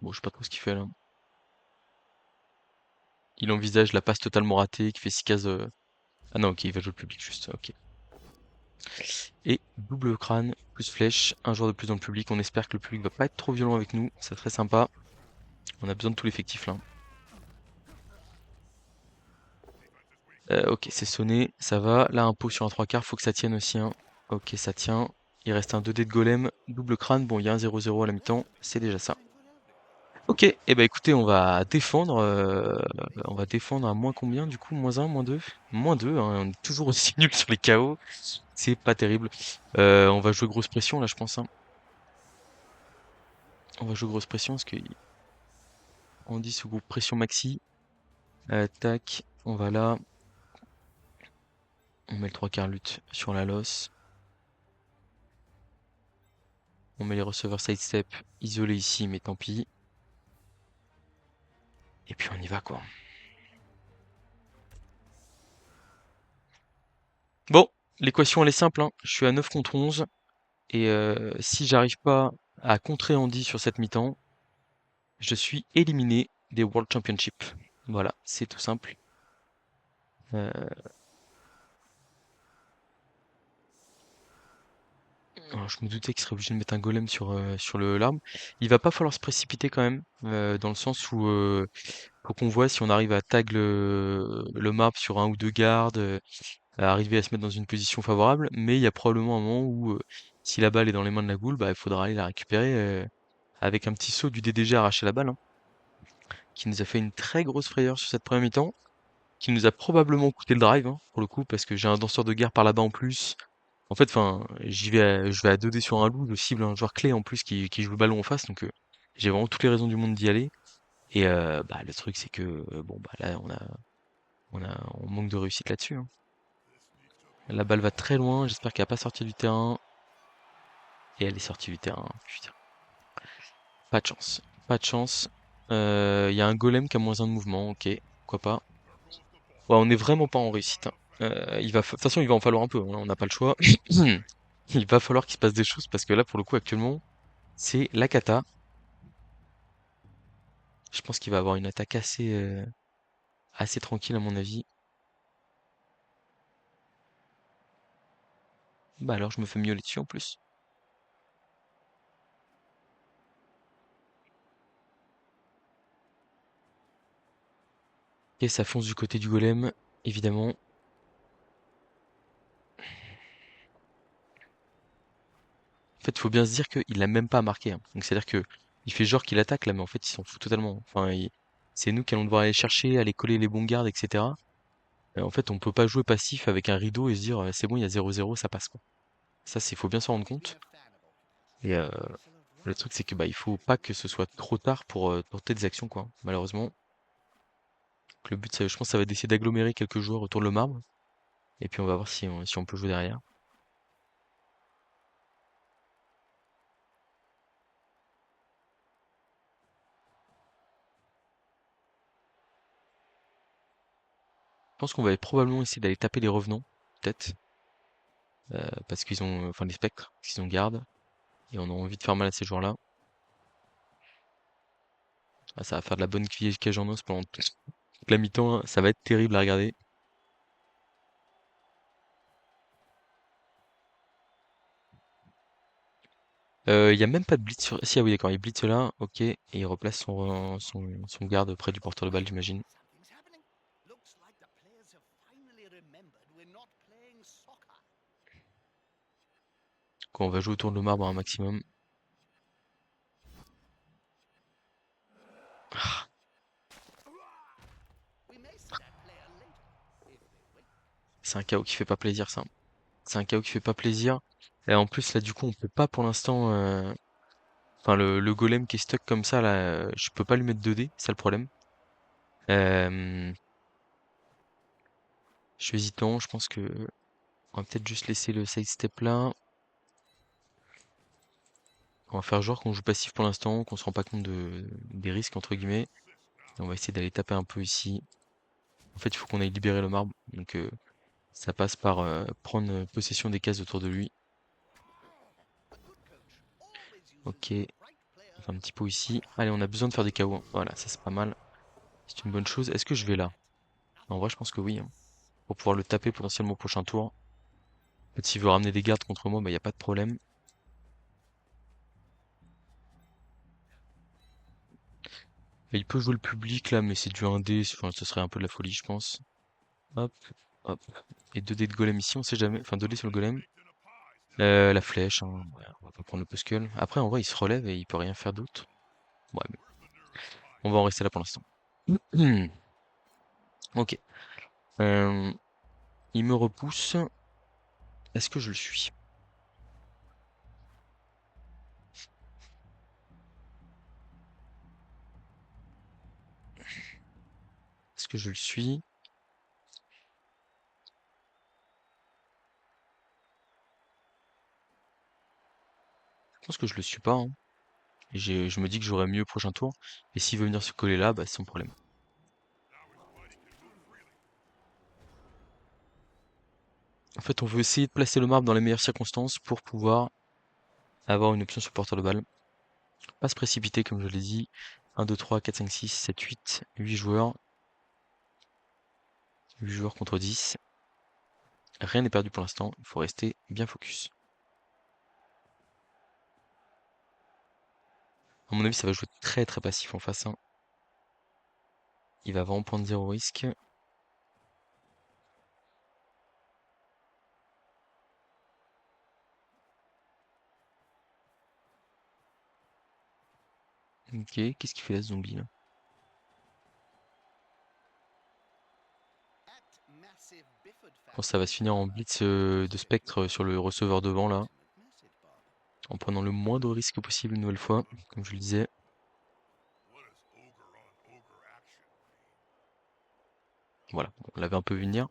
Bon, je sais pas trop ce qu'il fait là. Il envisage la passe totalement ratée qui fait 6 cases. Ah non, ok, il va jouer le public juste. Ok. Et double crâne, plus flèche, un joueur de plus dans le public. On espère que le public va pas être trop violent avec nous. C'est très sympa. On a besoin de tout l'effectif là. Ok, c'est sonné, ça va. Là, un pot sur un trois quarts, faut que ça tienne aussi, hein. Ok, ça tient. Il reste un 2D de golem, double crâne. Bon, il y a un 0-0 à la mi-temps, c'est déjà ça. Ok, et bah écoutez, on va défendre à moins combien du coup? Moins un, moins 2? Moins 2, hein, on est toujours aussi nul sur les KO. C'est pas terrible. On va jouer grosse pression là, je pense, hein. On va jouer grosse pression parce que on dit sous groupe pression maxi. Tac, on va là. On met le trois quarts lutte sur la losse. On met les receveurs sidestep isolés ici, mais tant pis. Et puis on y va quoi. Bon, l'équation elle est simple, hein. Je suis à 9 contre 11. Et si j'arrive pas à contrer Andy sur cette mi-temps, je suis éliminé des World Championships. Voilà, c'est tout simple. Euh, alors, je me doutais qu'il serait obligé de mettre un golem sur le l'arbre. Il va pas falloir se précipiter quand même, dans le sens où faut qu'on voit si on arrive à tag le marbre sur un ou deux gardes, à arriver à se mettre dans une position favorable. Mais il y a probablement un moment où si la balle est dans les mains de la goule, bah, il faudra aller la récupérer avec un petit saut du DDG à arracher la balle, hein, qui nous a fait une très grosse frayeur sur cette première mi-temps, qui nous a probablement coûté le drive, hein, pour le coup, parce que j'ai un danseur de guerre par là-bas en plus. En fait, enfin, je vais à 2D sur un loup, je cible un joueur clé en plus qui joue le ballon en face, donc j'ai vraiment toutes les raisons du monde d'y aller. Et bah, le truc, c'est que bon, bah là, on manque de réussite là-dessus, hein. La balle va très loin, j'espère qu'elle va pas sortir du terrain. Et elle est sortie du terrain, putain. Pas de chance, pas de chance. Il y a un golem qui a moins un de mouvement, ok, pourquoi pas. Ouais, on est vraiment pas en réussite, hein. De toute façon, il va en falloir un peu, hein, on n'a pas le choix. Il va falloir qu'il se passe des choses parce que là, pour le coup, actuellement, c'est la cata. Je pense qu'il va avoir une attaque assez tranquille à mon avis. Bah alors, je me fais miauler dessus en plus. Et ça fonce du côté du golem, évidemment. En fait, il faut bien se dire qu'il a même pas marqué, hein. Donc c'est-à-dire que il fait genre qu'il attaque là, mais en fait, il s'en fout totalement. Enfin, c'est nous qui allons devoir aller chercher, aller coller les bons gardes, etc. En fait, on peut pas jouer passif avec un rideau et se dire c'est bon, il y a 0-0, ça passe quoi. Ça, c'est faut bien s'en rendre compte. Et le truc, c'est que bah il faut pas que ce soit trop tard pour tenter des actions quoi. Malheureusement, donc, le but, je pense, ça va être d'essayer d'agglomérer quelques joueurs autour de le marbre. Et puis on va voir si on peut jouer derrière. Je pense qu'on va probablement essayer d'aller taper les revenants, peut-être, parce qu'ils ont, enfin les spectres, parce qu'ils ont garde. Et on a envie de faire mal à ces joueurs-là. Ah, ça va faire de la bonne cage en os pendant toute la mi-temps, hein. Ça va être terrible à regarder. Il y a même pas de blitz sur... Si, ah oui, d'accord, il blitz là, ok, et il replace son garde près du porteur de balle, j'imagine. Quand on va jouer autour de le marbre un maximum. Ah, c'est un chaos qui fait pas plaisir, ça. C'est un chaos qui fait pas plaisir. Et en plus, là, du coup, on peut pas pour l'instant... Enfin, le golem qui est stuck comme ça, là, je peux pas lui mettre 2D, c'est ça le problème. Euh, Je suis hésitant, je pense que on va peut-être juste laisser le side step là. On va faire genre qu'on joue passif pour l'instant, qu'on se rend pas compte des risques entre guillemets. Et on va essayer d'aller taper un peu ici. En fait, il faut qu'on aille libérer le marbre. Donc ça passe par prendre possession des cases autour de lui. Ok, fait un petit pot ici. Allez, on a besoin de faire des KO, hein. Voilà, ça c'est pas mal. C'est une bonne chose. Est-ce que je vais là? En vrai, je pense que oui, hein. Pour pouvoir le taper potentiellement au prochain tour. En fait, s'il veut ramener des gardes contre moi, bah y a pas de problème. Et il peut jouer le public là, mais c'est du 1D, enfin, ce serait un peu de la folie, je pense. Hop, hop. Et 2 dés de golem ici, on sait jamais. Enfin, 2 dés sur le golem. La flèche, hein. Ouais, on va pas prendre le Puskull. Après, en vrai, il se relève et il peut rien faire d'autre. Ouais, mais on va en rester là pour l'instant. Ok. Euh, il me repousse. Est-ce que je le suis? Est-ce que je le suis? Je pense que je le suis pas, hein. Et je me dis que j'aurais mieux au prochain tour. Et s'il veut venir se coller là, bah c'est son problème. En fait, on veut essayer de placer le marbre dans les meilleures circonstances pour pouvoir avoir une option sur porteur de balle. Pas se précipiter, comme je l'ai dit. 1, 2, 3, 4, 5, 6, 7, 8, 8 joueurs. 8 joueurs contre 10. Rien n'est perdu pour l'instant. Il faut rester bien focus. À mon avis, ça va jouer très très passif en face, hein. Il va vraiment prendre 0 risque. Ok, qu'est-ce qu'il fait là, ce zombie là? Je pense que ça va se finir en blitz de spectre sur le receveur devant là. En prenant le moindre risque possible une nouvelle fois, comme je le disais. Voilà, on l'avait un peu vu venir.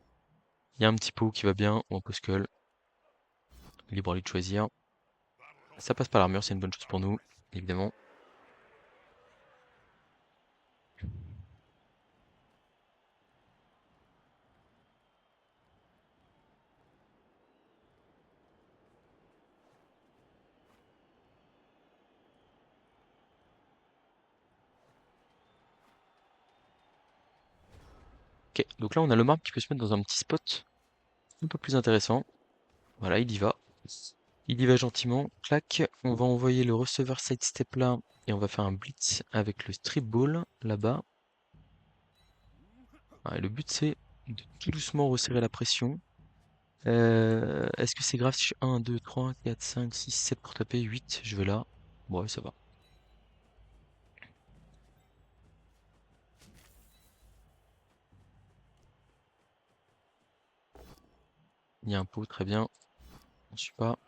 Il y a un petit pot qui va bien, ou un peu skull. Libre à lui de choisir. Ça passe par l'armure, c'est une bonne chose pour nous, évidemment. Ok, donc là on a le marbre qui peut se mettre dans un petit spot un peu plus intéressant. Voilà, il y va. Il y va gentiment. Clac, on va envoyer le receveur sidestep là et on va faire un blitz avec le strip ball là-bas. Ouais, le but c'est de tout doucement resserrer la pression. Est-ce que c'est grave si je suis 1, 2, 3, 4, 5, 6, 7 pour taper 8? Je vais là. Ouais, ça va. Il y a un pot, très bien. Je suis pas.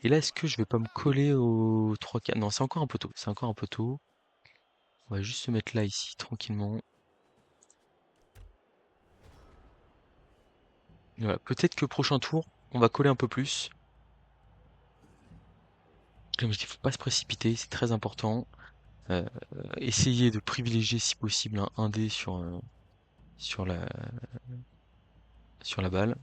Et là, est-ce que je vais pas me coller au 3-4? Non, c'est encore un peu tôt. C'est encore un peu tôt. On va juste se mettre là, ici, tranquillement. Voilà. Peut-être que prochain tour, on va coller un peu plus. Comme je dis, faut pas se précipiter, c'est très important. Euh, Essayer de privilégier, si possible, un dé sur la, sur la balle.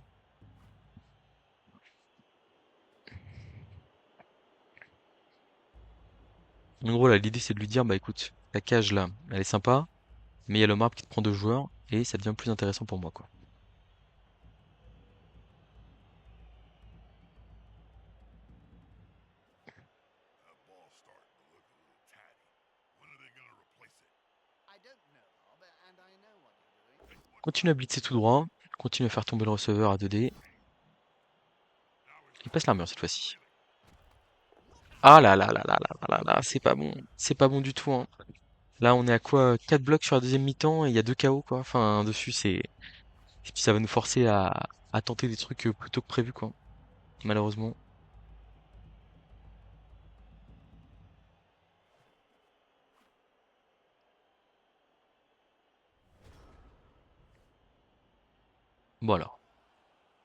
En gros, là, l'idée, c'est de lui dire, bah écoute, la cage là, elle est sympa, mais il y a le marbre qui te prend 2 joueurs, et ça devient plus intéressant pour moi, quoi. Continue à blitzer tout droit, continue à faire tomber le receveur à 2 dés. Il passe l'armure cette fois-ci. Ah là là là là là là là là, c'est pas bon. C'est pas bon du tout, hein. Là, on est à quoi? 4 blocs sur la deuxième mi-temps et il y a 2 KO, quoi. Enfin, dessus, c'est. Et puis ça va nous forcer à tenter des trucs plus tôt que prévu, quoi. Malheureusement. Bon alors,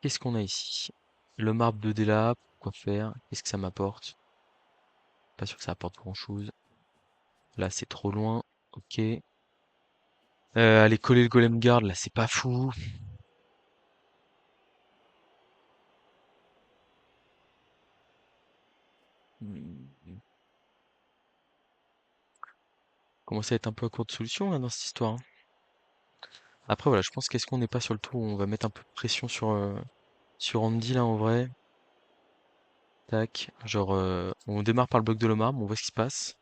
qu'est-ce qu'on a ici? Le marbre de Della, quoi faire? Qu'est-ce que ça m'apporte? Pas sûr que ça apporte grand-chose. Là, c'est trop loin. Ok. Aller coller le golem guard, là, c'est pas fou. Hmm. Commence à être un peu à court de solution là dans cette histoire, hein. Après voilà, je pense qu'est-ce qu'on n'est pas sur le tour où on va mettre un peu de pression sur Andy là en vrai. Tac, genre on démarre par le bloc de l'Omar, on voit ce qui se passe.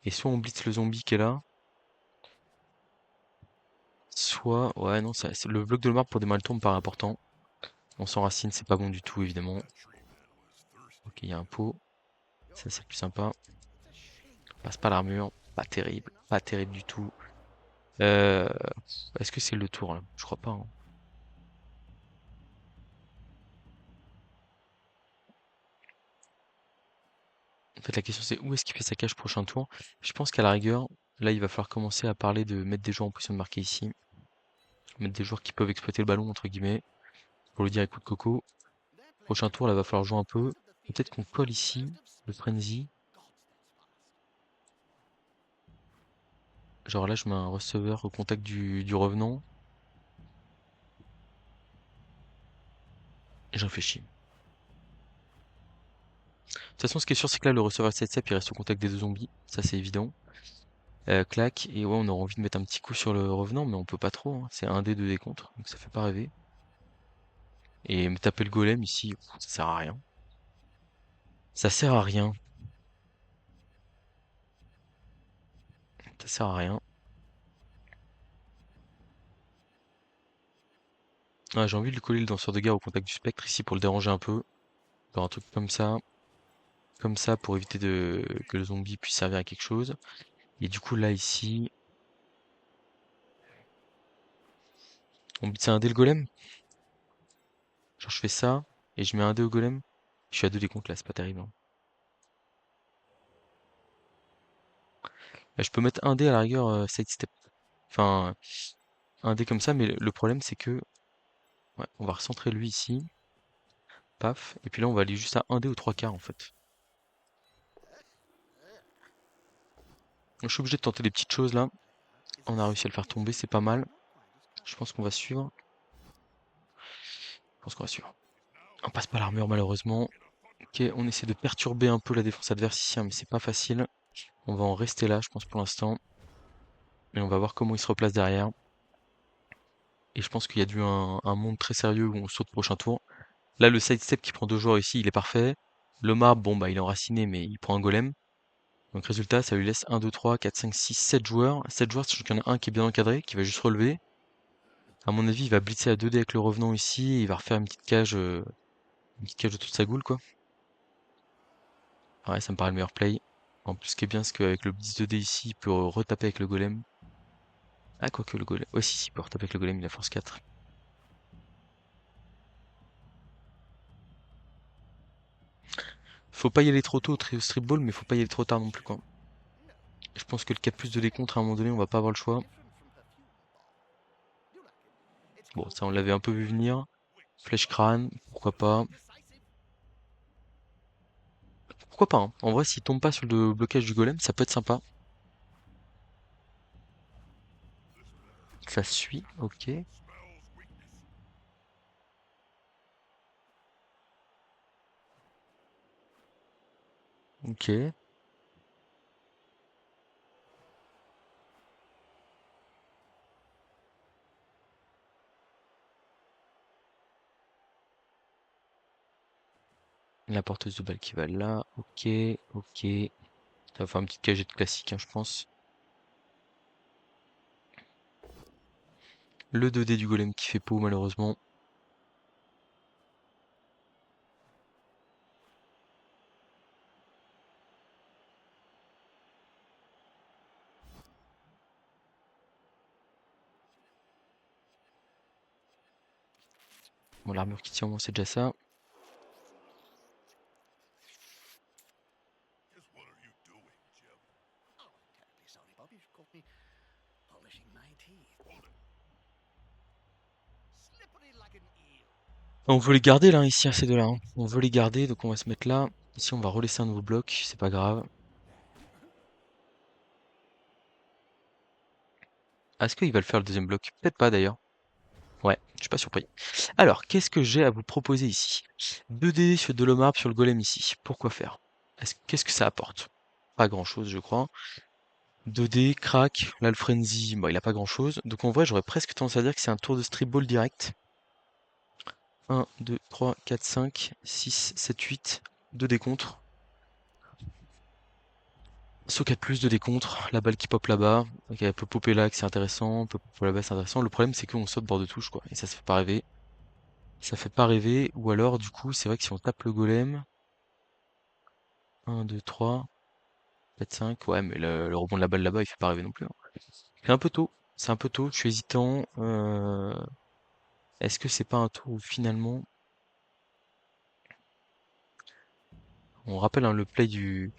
Et soit on blitz le zombie qui est là, soit... Ouais non, le bloc de l'Omar pour démarrer le tour me paraît important. On s'enracine, c'est pas bon du tout évidemment. Ok, il y a un pot, ça c'est plus sympa. Passe pas l'armure, pas terrible du tout. Euh... Est-ce que c'est le tour là? Je crois pas, hein. En fait la question c'est où est-ce qu'il fait sa cage prochain tour? Je pense qu'à la rigueur, là il va falloir commencer à parler de mettre des joueurs en position de marquer ici. Mettre des joueurs qui peuvent exploiter le ballon entre guillemets. Pour lui dire écoute Coco, prochain tour là va falloir jouer un peu. Peut-être qu'on colle ici, le frenzy. Genre là je mets un receveur au contact du revenant. Et je réfléchis. De toute façon ce qui est sûr c'est que là le receveur 7-7 il reste au contact des deux zombies. Ça c'est évident. Clac, et ouais on aurait envie de mettre un petit coup sur le revenant mais on peut pas trop, hein. C'est un d 2 d contre, donc ça fait pas rêver. Et me taper le golem ici, ça sert à rien. Ça sert à rien. Ça sert à rien. Ouais, j'ai envie de lui coller le danseur de guerre au contact du spectre ici pour le déranger un peu. Faire un truc comme ça pour éviter que le zombie puisse servir à quelque chose. Et du coup là ici, on c'est un dé le golem. Genre je fais ça et je mets un dé au golem. Je suis à 2 des comptes là, c'est pas terrible, hein. Là, je peux mettre un dé à la rigueur sidestep. Enfin, un dé comme ça, mais le problème c'est que ouais, on va recentrer lui ici. Paf. Et puis là on va aller juste à un dé aux 3 quarts en fait. Donc, je suis obligé de tenter des petites choses là. On a réussi à le faire tomber, c'est pas mal. Je pense qu'on va suivre. Je pense qu'on va suivre. On passe pas l'armure malheureusement. Ok, on essaie de perturber un peu la défense adverse ici, hein, mais c'est pas facile. On va en rester là, je pense, pour l'instant. Et on va voir comment il se replace derrière. Et je pense qu'il y a dû un monde très sérieux où on saute prochain tour. Là, le sidestep qui prend 2 joueurs ici, il est parfait. Le marbre, bon, bah, il est enraciné, mais il prend un golem. Donc, résultat, ça lui laisse 1, 2, 3, 4, 5, 6, 7 joueurs. 7 joueurs, sachant qu'il y en a un qui est bien encadré, qui va juste relever. À mon avis, il va blitzer à 2D avec le revenant ici. Et il va refaire une petite cage autour de sa goule, quoi. Ouais, ça me paraît le meilleur play. En plus, ce qui est bien, c'est qu'avec le blitz 2D ici, il peut retaper avec le golem. Ah, quoique le golem. Ouais, si, il peut retaper avec le golem, il a force 4. Faut pas y aller trop tôt au strip ball, mais faut pas y aller trop tard non plus, quoi. Je pense que le 4 plus de décompte, à un moment donné, on va pas avoir le choix. Bon, ça, on l'avait un peu vu venir. Flèche crâne, pourquoi pas. Pourquoi pas, hein. En vrai, s'il tombe pas sur le blocage du golem, ça peut être sympa. Ça suit, ok. Ok. La porteuse de balle qui va là. Ok, ok. Ça va faire une petite cagette classique, hein, je pense. Le 2D du golem qui fait peau, malheureusement. Bon, l'armure qui tient au moins, c'est déjà ça. On veut les garder là, ici, à ces deux-là, hein. On veut les garder, donc on va se mettre là. Ici, on va relaisser un nouveau bloc, c'est pas grave. Ah, est-ce qu'il va le faire le deuxième bloc? Peut-être pas d'ailleurs. Ouais, je suis pas surpris. Alors, qu'est-ce que j'ai à vous proposer ici? 2D sur de l'omar sur le golem ici. Pourquoi faire? Qu'est-ce que ça apporte? Pas grand-chose, je crois. 2D, crack, là le frenzy, bah, il a pas grand-chose. Donc en vrai, j'aurais presque tendance à dire que c'est un tour de strip ball direct. 1, 2, 3, 4, 5, 6, 7, 8. 2 décontres. Saut 4 plus, 2 décontres. La balle qui pop là-bas. Ok, elle peut popper là, que c'est intéressant. Elle peut popper là-bas, c'est intéressant. Le problème, c'est qu'on saute bord de touche, quoi. Et ça fait pas rêver. Ça fait pas rêver. Ou alors, du coup, c'est vrai que si on tape le golem. 1, 2, 3, 4, 5. Ouais, mais le rebond de la balle là-bas, il fait pas rêver non plus, hein. C'est un peu tôt. C'est un peu tôt. Je suis hésitant. Est-ce que c'est pas un tour où finalement. On rappelle hein, le play du.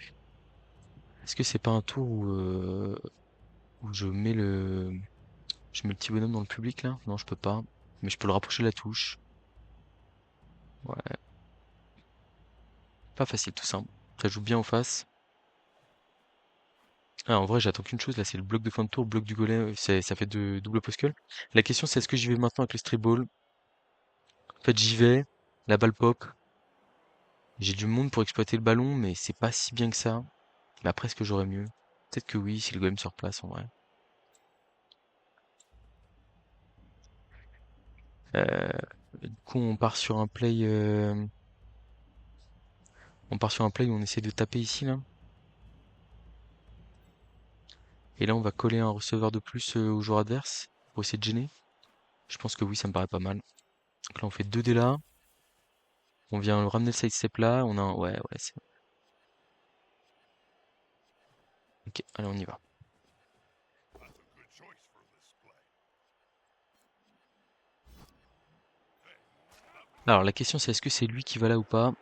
Est-ce que c'est pas un tour où je mets le petit bonhomme dans le public là? Non, je peux pas. Mais je peux le rapprocher de la touche. Ouais, pas facile tout ça. Ça joue bien en face. Ah, en vrai, j'attends qu'une chose là, c'est le bloc de fin de tour, le bloc du golem. Ça fait de double post-call. La question, c'est est-ce que j'y vais maintenant avec le strip ball? En fait, j'y vais. La balle pop. J'ai du monde pour exploiter le ballon, mais c'est pas si bien que ça. Mais après, est-ce que j'aurais mieux? Peut-être que oui, si le golem se replace en vrai. Euh, du coup, on part sur un play où on essaie de taper ici là. Et là, on va coller un receveur de plus au joueur adverse pour essayer de gêner. Je pense que oui, ça me paraît pas mal. Donc là, on fait 2D là. On vient ramener le sidestep là. On a un. Ouais, ouais, c'est. Ok, allez, on y va. Alors, la question, c'est est-ce que c'est lui qui va là ou pas?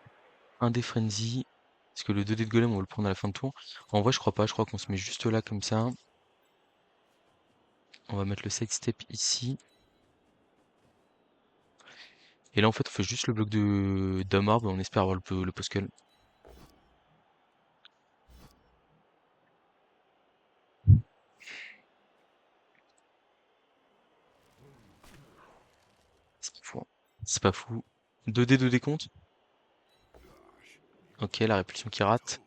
Un des frenzy. Parce que le 2D de golem, on va le prendre à la fin de tour. En vrai, je crois pas. Je crois qu'on se met juste là comme ça. On va mettre le sidestep ici. Et là, en fait, on fait juste le bloc de d'un arbre et on espère avoir le post-call. C'est pas fou, hein. C'est pas fou. 2D, 2D compte. Ok, la répulsion qui rate.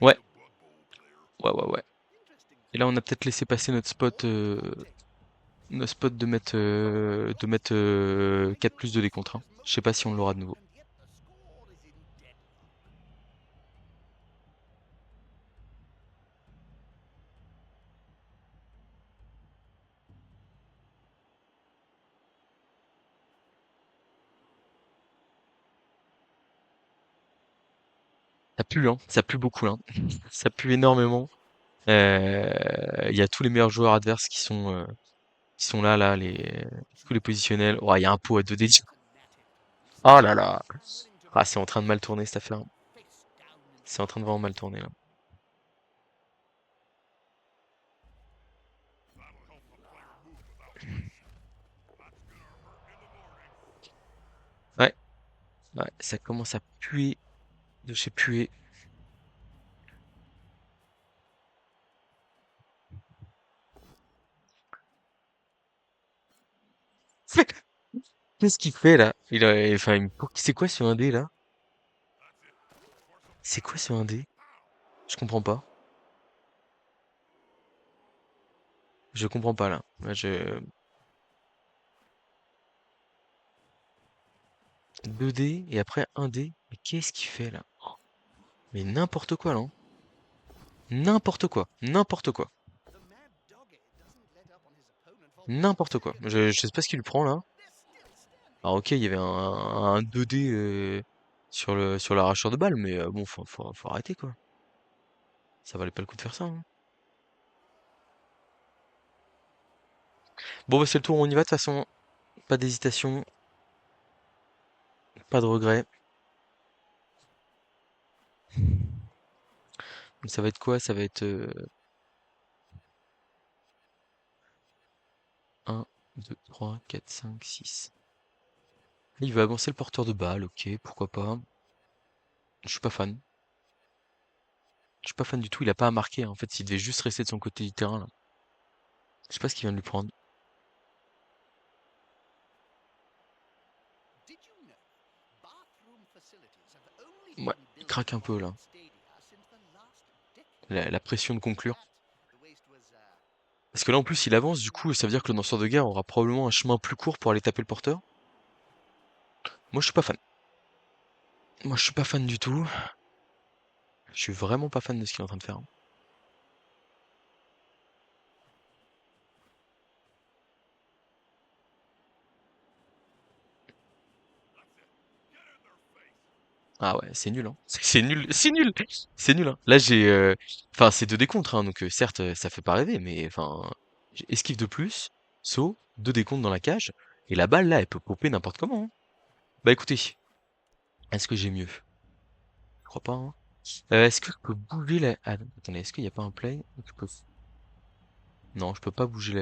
Ouais, ouais, ouais, ouais. Et là, on a peut-être laissé passer notre spot de mettre 4 plus de décompte, hein. Je sais pas si on l'aura de nouveau. Ça pue, hein. Ça pue beaucoup, hein. Ça pue énormément. Il y a tous les meilleurs joueurs adverses qui sont là, tous les positionnels. Oh, il y a un pot à 2D. Oh là là. Ah, c'est en train de mal tourner cette affaire. C'est en train de vraiment mal tourner là. Ouais, ouais, ça commence à puer de chez puer. Qu'est-ce qu'il fait là? Enfin, c'est quoi ce 1D là? C'est quoi ce 1D? Je comprends pas. Je comprends pas là. Là, 2D et après 1D. Mais qu'est-ce qu'il fait là? Mais n'importe quoi là, hein. N'importe quoi. N'importe quoi. N'importe quoi. Je sais pas ce qu'il lui prend là. Alors ok, il y avait un 2D sur l'arracheur de balle, mais bon, faut arrêter quoi. Ça valait pas le coup de faire ça, hein. Bon bah c'est le tour, on y va de toute façon. Pas d'hésitation, pas de regret. Donc ça va être quoi? Ça va être 1, 2, 3, 4, 5, 6. Il va avancer le porteur de balle, ok, pourquoi pas. Je suis pas fan. Je suis pas fan du tout, il a pas à marquer, hein. En fait, il devait juste rester de son côté du terrain là. Je sais pas ce qu'il vient de lui prendre. Ouais, il craque un peu là. La pression de conclure. Parce que là en plus il avance, du coup ça veut dire que le lanceur de guerre aura probablement un chemin plus court pour aller taper le porteur. Moi je suis pas fan. Moi je suis pas fan du tout. Je suis vraiment pas fan de ce qu'il est en train de faire. Ah ouais, c'est nul, hein. C'est nul, c'est nul, c'est nul, hein. Là j'ai, enfin c'est 2 décomptes, hein, donc certes ça fait pas rêver, mais enfin, esquive de plus, saut, 2 décomptes dans la cage, et la balle là, elle peut popper n'importe comment, hein. Bah écoutez, est-ce que j'ai mieux? Je crois pas, hein. Est-ce que je peux bouger la... Ah, attendez, est-ce qu'il y a pas un play? Non, je peux pas bouger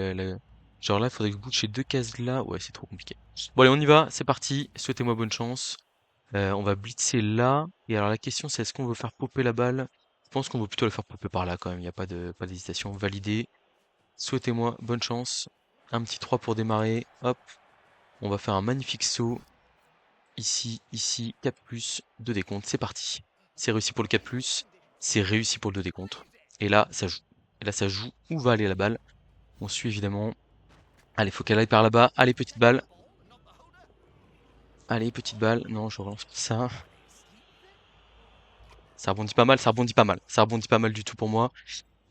Genre là, il faudrait que je bouge ces 2 cases là. Ouais, c'est trop compliqué. Bon allez, on y va, c'est parti. Souhaitez-moi bonne chance. On va blitzer là. Et alors la question c'est est-ce qu'on veut faire popper la balle? Je pense qu'on veut plutôt la faire popper par là quand même. Il n'y a pas d'hésitation. Validé. Souhaitez-moi bonne chance. Un petit 3 pour démarrer. Hop. On va faire un magnifique saut. Ici, ici, 4+, 2 décomptes. C'est parti. C'est réussi pour le 4+. C'est réussi pour le 2 décomptes. Et là, ça joue. Et là, ça joue. Où va aller la balle? On suit évidemment. Allez, faut qu'elle aille par là-bas. Allez, petite balle. Allez, petite balle. Non, je relance pas ça. Ça rebondit pas mal, ça rebondit pas mal. Ça rebondit pas mal du tout pour moi.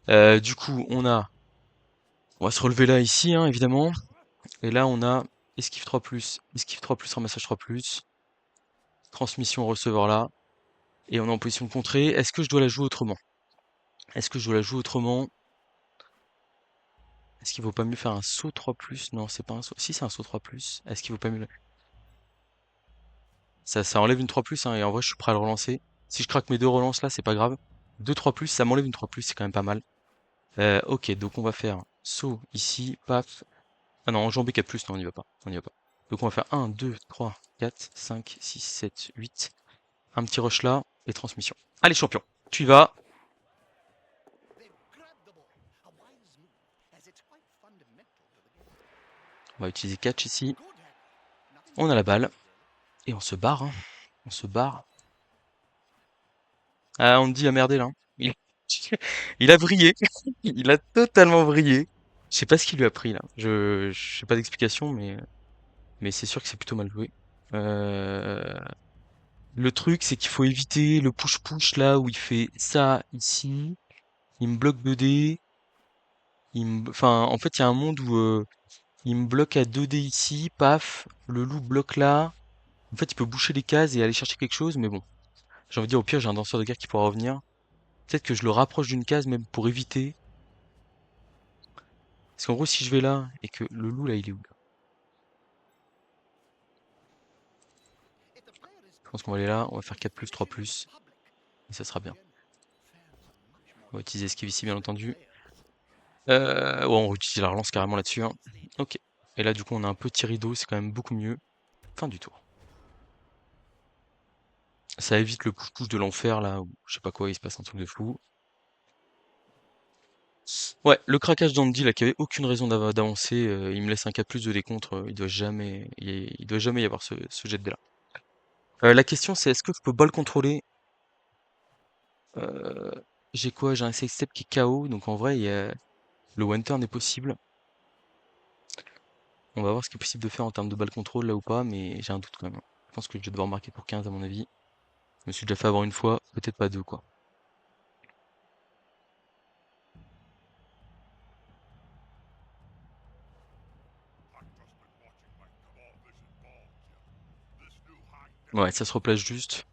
Du coup, on va se relever là, ici, hein, évidemment. Et là, on a esquive 3+, esquive 3+, ramassage 3+, transmission au receveur là. Et on est en position de contrer. Est-ce que je dois la jouer autrement? Est-ce que je dois la jouer autrement? Est-ce qu'il vaut pas mieux faire un saut 3+? Non, c'est pas un saut. Si, c'est un saut 3+. Est-ce qu'il vaut pas mieux... Ça enlève une 3+, hein, et en vrai, je suis prêt à le relancer. Si je craque mes 2 relances là, c'est pas grave. 2 3+, ça m'enlève une 3+, c'est quand même pas mal. Ok, donc on va faire saut ici, paf. Ah non, enjambé 4+, non, on n'y va pas. On n'y va pas. Donc on va faire 1, 2, 3, 4, 5, 6, 7, 8. Un petit rush là, et transmission. Allez, champion, tu y vas. On va utiliser catch ici. On a la balle. Et on se barre, hein. On se barre. Ah, on dit a merdé là, hein. Il... il a vrillé. Il a totalement vrillé. Je sais pas ce qu'il lui a pris là. Je sais pas d'explication, mais c'est sûr que c'est plutôt mal joué. Euh... Le truc, c'est qu'il faut éviter le push-push là où il fait ça ici. Il me bloque 2D. Enfin, en fait, il y a un monde où il me bloque à 2D ici, paf. Le loup bloque là. En fait, il peut boucher les cases et aller chercher quelque chose, mais bon. J'ai envie de dire, au pire, j'ai un danseur de guerre qui pourra revenir. Peut-être que je le rapproche d'une case même pour éviter. Parce qu'en gros, si je vais là et que le loup là, il est où là? Je pense qu'on va aller là. On va faire 4+, 3+. Et ça sera bien. On va utiliser esquive ici, bien entendu. Ouais, on va utiliser la relance carrément là-dessus, hein. Ok. Et là, du coup, on a un petit rideau, c'est quand même beaucoup mieux. Fin du tour. Ça évite le push-push de l'enfer, là, où je sais pas quoi, il se passe un truc de fou. Ouais, le craquage d'Andy, là, qui avait aucune raison d'avancer, il me laisse un 4+ de décompte, il doit jamais y avoir ce jet de dés là. La question, c'est est-ce que je peux ball contrôler? Euh, j'ai quoi? J'ai un side step qui est KO, donc en vrai, le one turn est possible. On va voir ce qui est possible de faire en termes de ball control là ou pas, mais j'ai un doute quand même. Je pense que je vais devoir marquer pour 15 à mon avis. Je me suis déjà fait avoir une fois, peut-être pas deux, quoi. Ouais, ça se replace juste.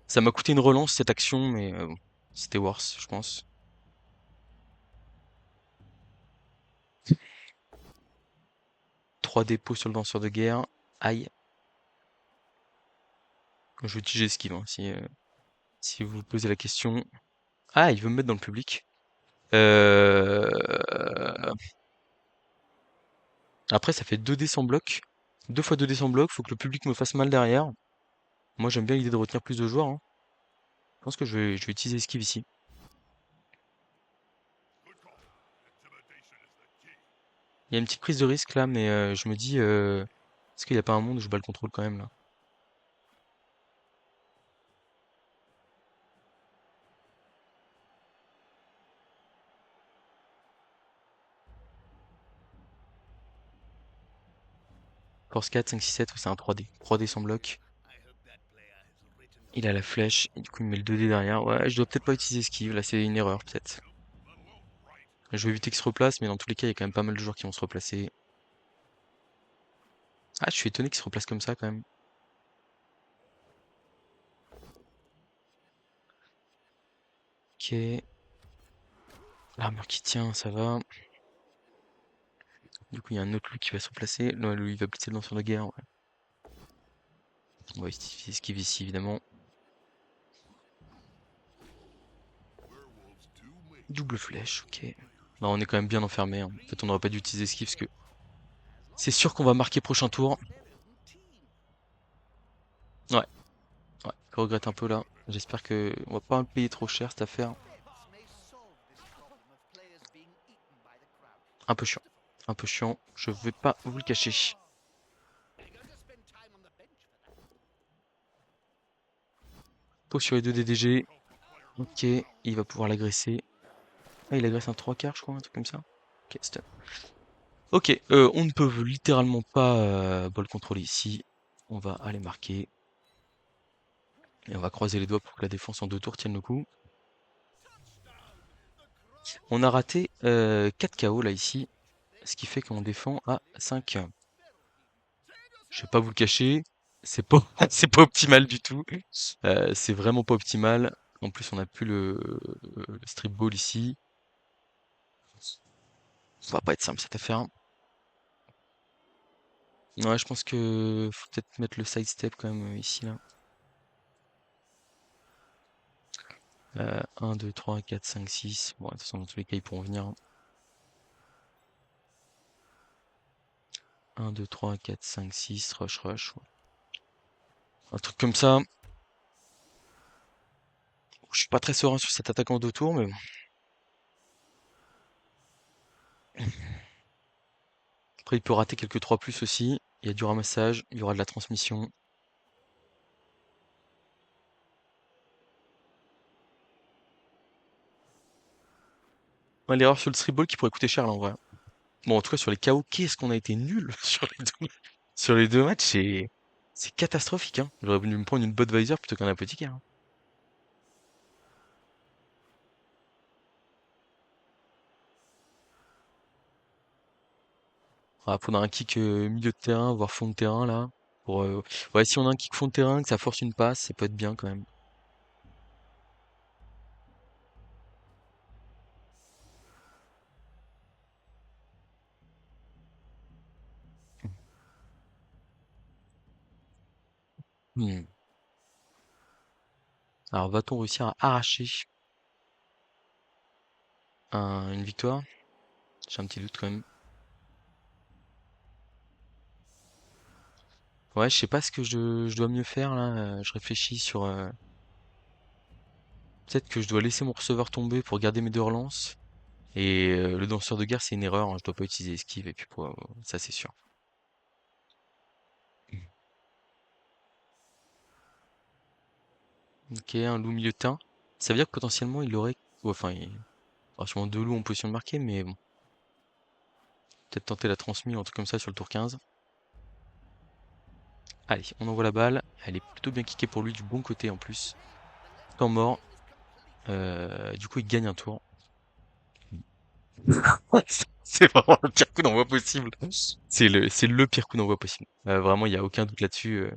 Ça m'a coûté une relance cette action, mais bon, c'était worse, je pense. 3 dépôts sur le danseur de guerre. Aïe. Je vais utiliser esquive, hein, si vous vous posez la question. Ah, il veut me mettre dans le public. Euh... Après, ça fait 2 dés sans bloc. 2 fois 2 dés sans bloc, faut que le public me fasse mal derrière. Moi, j'aime bien l'idée de retenir plus de joueurs, hein. Je pense que je vais utiliser esquive ici. Il y a une petite prise de risque là, mais je me dis, est-ce qu'il n'y a pas un monde où je bats le contrôle quand même là? Force 4, 5, 6, 7, c'est un 3D. 3D sans bloc. Il a la flèche, et du coup il met le 2D derrière. Ouais, je dois peut-être pas utiliser esquive, là c'est une erreur peut-être. Je vais éviter qu'il se replace, mais dans tous les cas, il y a quand même pas mal de joueurs qui vont se replacer. Ah, je suis étonné qu'il se replace comme ça quand même. Ok. L'armure qui tient, ça va. Du coup, il y a un autre loup qui va se replacer. Non, lui, il va blitzer le lanceur de guerre. Ouais. On va esquive ici, évidemment. Double flèche, ok. Bah, on est quand même bien enfermé. En fait, on n'aurait pas dû utiliser esquive parce que c'est sûr qu'on va marquer prochain tour. Ouais, ouais. Je regrette un peu là. J'espère que on va pas le payer trop cher cette affaire. Un peu chiant. Un peu chiant. Je vais pas vous le cacher. Pause sur les deux DDG. Ok, il va pouvoir l'agresser. Ah, il agresse un 3 quarts, je crois, un truc comme ça. Ok, stun. Ok, on ne peut littéralement pas ball contrôler ici. On va aller marquer. Et on va croiser les doigts pour que la défense en 2 tours tienne le coup. On a raté 4 KO là ici. Ce qui fait qu'on défend à 5. Je vais pas vous le cacher. C'est pas, c'est pas optimal du tout. C'est vraiment pas optimal. En plus, on a plus le strip ball ici. Ça va pas être simple cette affaire. Ouais, je pense que faut peut-être mettre le side step quand même ici là. 1, 2, 3, 4, 5, 6. Bon, de toute façon, dans tous les cas, ils pourront venir. 1, 2, 3, 4, 5, 6, rush, rush. Ouais. Un truc comme ça. Je suis pas très serein sur cette attaque en 2 tours, mais bon. Après, il peut rater quelques 3 plus aussi. Il y a du ramassage, il y aura de la transmission. Ouais, l'erreur sur le strip ball qui pourrait coûter cher là en vrai. Bon, en tout cas, sur les KO, qu'est-ce qu'on a été nul sur les deux matchs, c'est catastrophique, hein. J'aurais voulu me prendre une Budweiser plutôt qu'un apothicaire, hein. On va prendre un kick milieu de terrain, voire fond de terrain là. Pour, ouais, si on a un kick fond de terrain, que ça force une passe, ça peut être bien quand même. Hmm. Alors, va-t-on réussir à arracher une victoire? J'ai un petit doute quand même. Ouais, je sais pas ce que je dois mieux faire là. Je réfléchis sur. Peut-être que je dois laisser mon receveur tomber pour garder mes deux relances. Et le danseur de guerre, c'est une erreur, hein. Je dois pas utiliser esquive et puis ça c'est sûr. Ok, un loup milieu de terrain. Ça veut dire que potentiellement il aurait. Ouais, enfin, il y aura sûrement deux loups en position de marquer, mais bon. Peut-être tenter la transmise ou un truc comme ça sur le tour 15. Allez, on envoie la balle. Elle est plutôt bien kickée pour lui du bon côté en plus. Temps mort. Du coup, il gagne un tour. Ouais, c'est vraiment le pire coup d'envoi possible. C'est le pire coup d'envoi possible. Vraiment, il n'y a aucun doute là-dessus.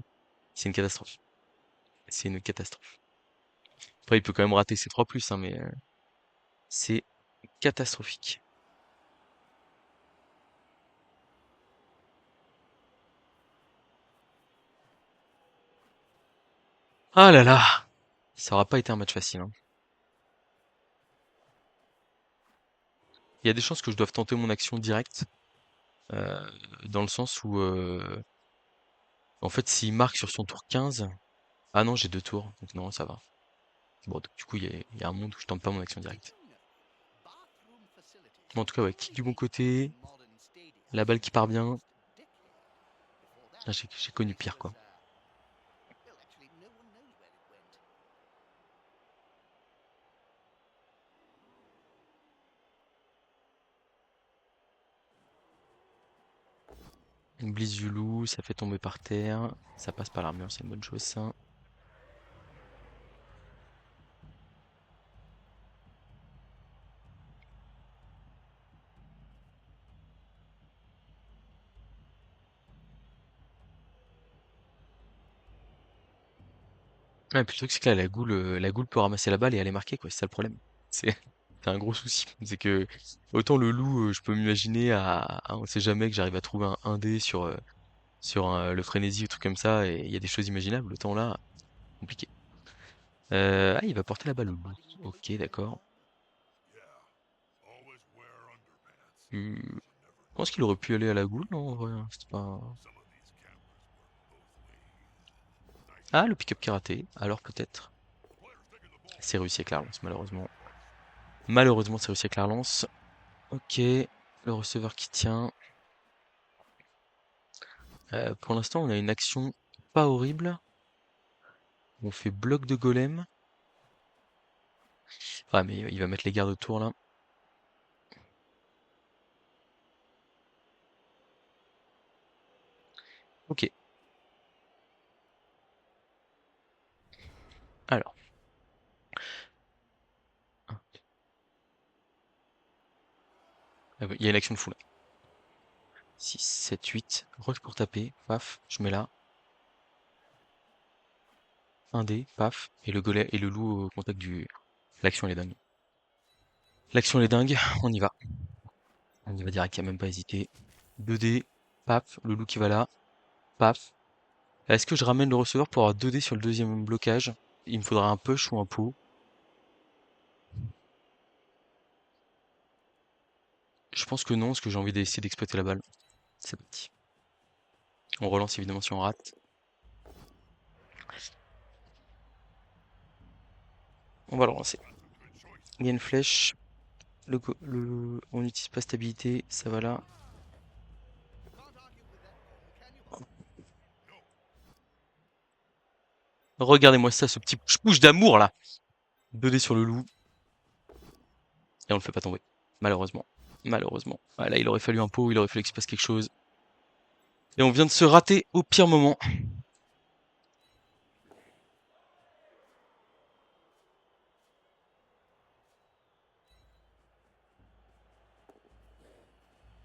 C'est une catastrophe. C'est une catastrophe. Après, il peut quand même rater ses 3 plus, hein, mais c'est catastrophique. Ah là là! Ça aura pas été un match facile, hein. Il y a des chances que je doive tenter mon action directe, euh, dans le sens où, en fait, s'il marque sur son tour 15, ah non, j'ai 2 tours, donc non, ça va. Bon, donc, du coup, il y a un monde où je tente pas mon action directe. Mais en tout cas, ouais, kick du bon côté, la balle qui part bien. Ah, j'ai connu pire, quoi. Une blisse du loup, ça fait tomber par terre. Ça passe par l'armure, c'est une bonne chose ça. Ouais, puis le truc, c'est que là, la goule peut ramasser la balle et aller marquer, quoi. C'est ça le problème. C'est c'est un gros souci. C'est que autant le loup, je peux m'imaginer on sait jamais que j'arrive à trouver un dé le frénésie ou truc comme ça, et il y a des choses imaginables. Autant là, compliqué. Ah, il va porter la balle, le loup. Ok, d'accord. Je pense qu'il aurait pu aller à la goule, non, en vrai, hein, c'est pas... Ah, le pick-up karaté. Alors peut-être. C'est réussi avec la relance, malheureusement. Malheureusement, c'est réussi avec la relance. Ok. Le receveur qui tient. Pour l'instant, on a une action pas horrible. On fait bloc de golem. Ah, mais il va mettre les gardes autour là. Ok. Alors. Ah oui, il y a une action de fou là. 6, 7, 8. Roche pour taper. Paf. Je mets là. Un dé. Paf. Et le golem et le loup au contact du. L'action elle est dingue. L'action elle est dingue. On y va. On y va direct. Il n'y a même pas hésité. 2 dés. Paf. Le loup qui va là. Paf. Est-ce que je ramène le receveur pour avoir 2 dés sur le deuxième blocage? Il me faudra un push ou un pot. Je pense que non, parce que j'ai envie d'essayer d'exploiter la balle. C'est parti. On relance évidemment si on rate. On va le relancer. Il y a une flèche. On n'utilise pas stabilité. Ça va là. Regardez-moi ça, ce petit push-push d'amour là. 2 dés sur le loup. Et on le fait pas tomber. Malheureusement. Malheureusement. Ah, là, il aurait fallu un pot, il aurait fallu qu'il se passe quelque chose. Et on vient de se rater au pire moment.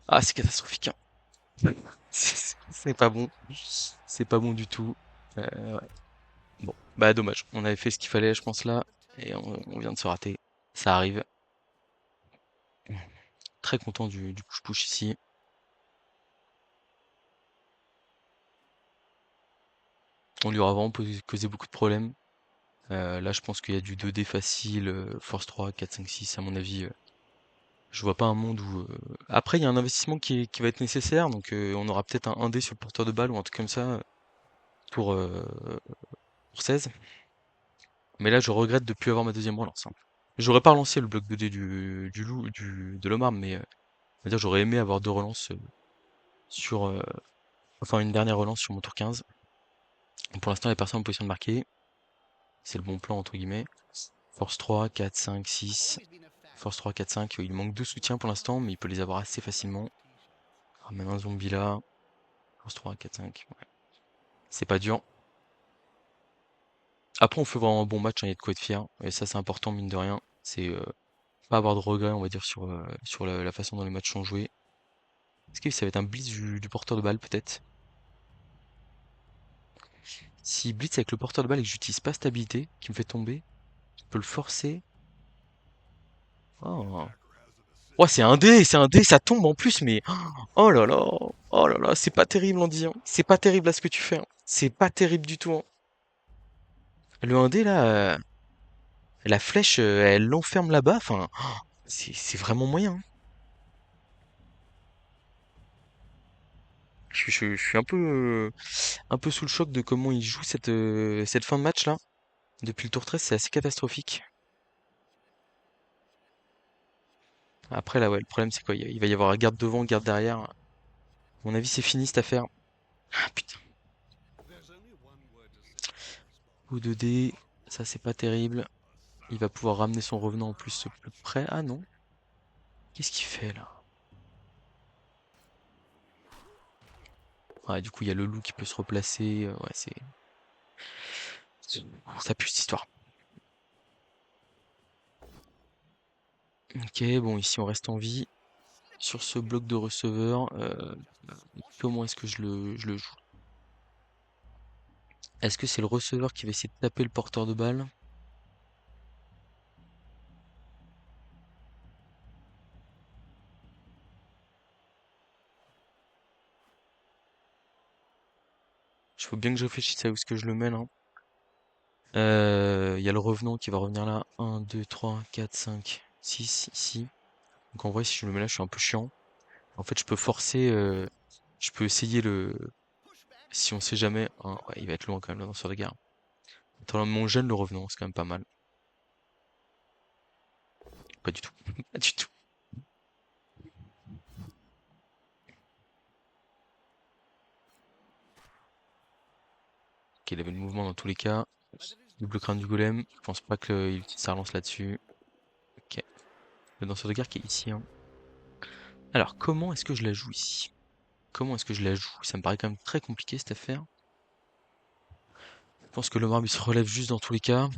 Ah, c'est catastrophique, hein. C'est pas bon. C'est pas bon du tout. Ouais. Bon, bah dommage. On avait fait ce qu'il fallait, je pense là. Et on vient de se rater. Ça arrive. Très content du push-push ici. On lui aura vraiment causé beaucoup de problèmes. Là, je pense qu'il y a du 2D facile, Force 3, 4, 5, 6, à mon avis. Je vois pas un monde où. Après, il y a un investissement qui va être nécessaire, donc on aura peut-être un 1D sur le porteur de balle ou un truc comme ça pour, euh, pour 16. Mais là, je regrette de ne plus avoir ma deuxième relance, hein. J'aurais pas relancé le bloc 2D du loup, de l'Omar, mais on va dire j'aurais aimé avoir deux relances sur. Enfin, une dernière relance sur mon tour 15. Pour l'instant, il y a personne en position de marquer. C'est le bon plan, entre guillemets. Force 3, 4, 5, 6. Force 3, 4, 5. Il manque deux soutiens pour l'instant, mais il peut les avoir assez facilement. Ramène un zombie là. Force 3, 4, 5. Ouais. C'est pas dur. Après, on fait vraiment un bon match, hein, il y a de quoi être fier. Et ça, c'est important, mine de rien. C'est pas avoir de regrets, on va dire, sur la façon dont les matchs sont joués. Est-ce que ça va être un blitz du porteur de balle, peut-être? Si blitz avec le porteur de balle et que j'utilise pas stabilité, qui me fait tomber, je peux le forcer. Oh, oh c'est un dé, ça tombe en plus, mais oh là là, c'est pas terrible, Andy, hein. C'est pas terrible là ce que tu fais, hein. C'est pas terrible du tout, hein. Le 1D là, la flèche, elle l'enferme là-bas, enfin, c'est vraiment moyen, hein. Je suis un peu sous le choc de comment il joue cette fin de match là. Depuis le tour 13, c'est assez catastrophique. Après là, ouais, le problème c'est quoi? Il va y avoir garde devant, garde derrière. À mon avis, c'est fini cette affaire. Ah putain. Ou 2D, ça c'est pas terrible. Il va pouvoir ramener son revenant en plus plus près. Ah non. Qu'est-ce qu'il fait là? Ouais, du coup, il y a le loup qui peut se replacer. Ouais, ça pue cette histoire. Ok, bon, ici on reste en vie. Sur ce bloc de receveur, comment est-ce que je le joue? Est-ce que c'est le receveur qui va essayer de taper le porteur de balle? Il faut bien que je réfléchisse à où est-ce que je le mène, hein. Il y a le revenant qui va revenir là. 1, 2, 3, 4, 5, 6 ici. Donc en vrai, si je le mets là, je suis un peu chiant. En fait, je peux forcer, je peux essayer si on sait jamais, hein, ouais, il va être loin quand même, le lanceur de guerre. Attends, mon jeune, le revenant, c'est quand même pas mal. Pas du tout. Pas du tout. Ok, il avait le mouvement dans tous les cas. Double crâne du golem. Je pense pas qu'il utilise sa relance là-dessus. Ok. Le danseur de guerre qui est ici, hein. Alors, comment est-ce que je la joue ici? Comment est-ce que je la joue? Ça me paraît quand même très compliqué cette affaire. Je pense que le marbre il se relève juste dans tous les cas.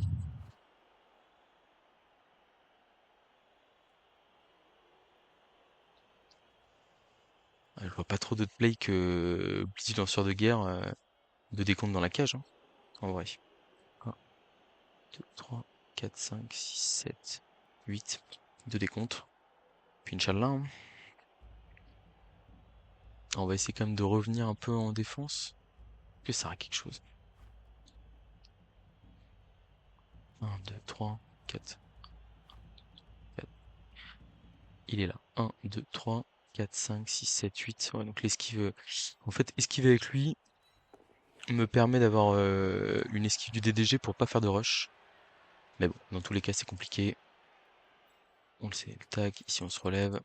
Je vois pas trop d'autres plays que Blitz lanceur de guerre de décompte dans la cage, hein, en vrai. 1, 2, 3, 4, 5, 6, 7, 8 de décompte. Puis Inch'Allah, hein. On va essayer quand même de revenir un peu en défense. Que ça a quelque chose. 1, 2, 3, 4, 4. Il est là. 1, 2, 3, 4, 5, 6, 7, 8. Ouais, donc l'esquive. En fait, esquiver avec lui me permet d'avoir une esquive du DDG pour pas faire de rush. Mais bon, dans tous les cas, c'est compliqué. On le sait. Tac, ici on se relève.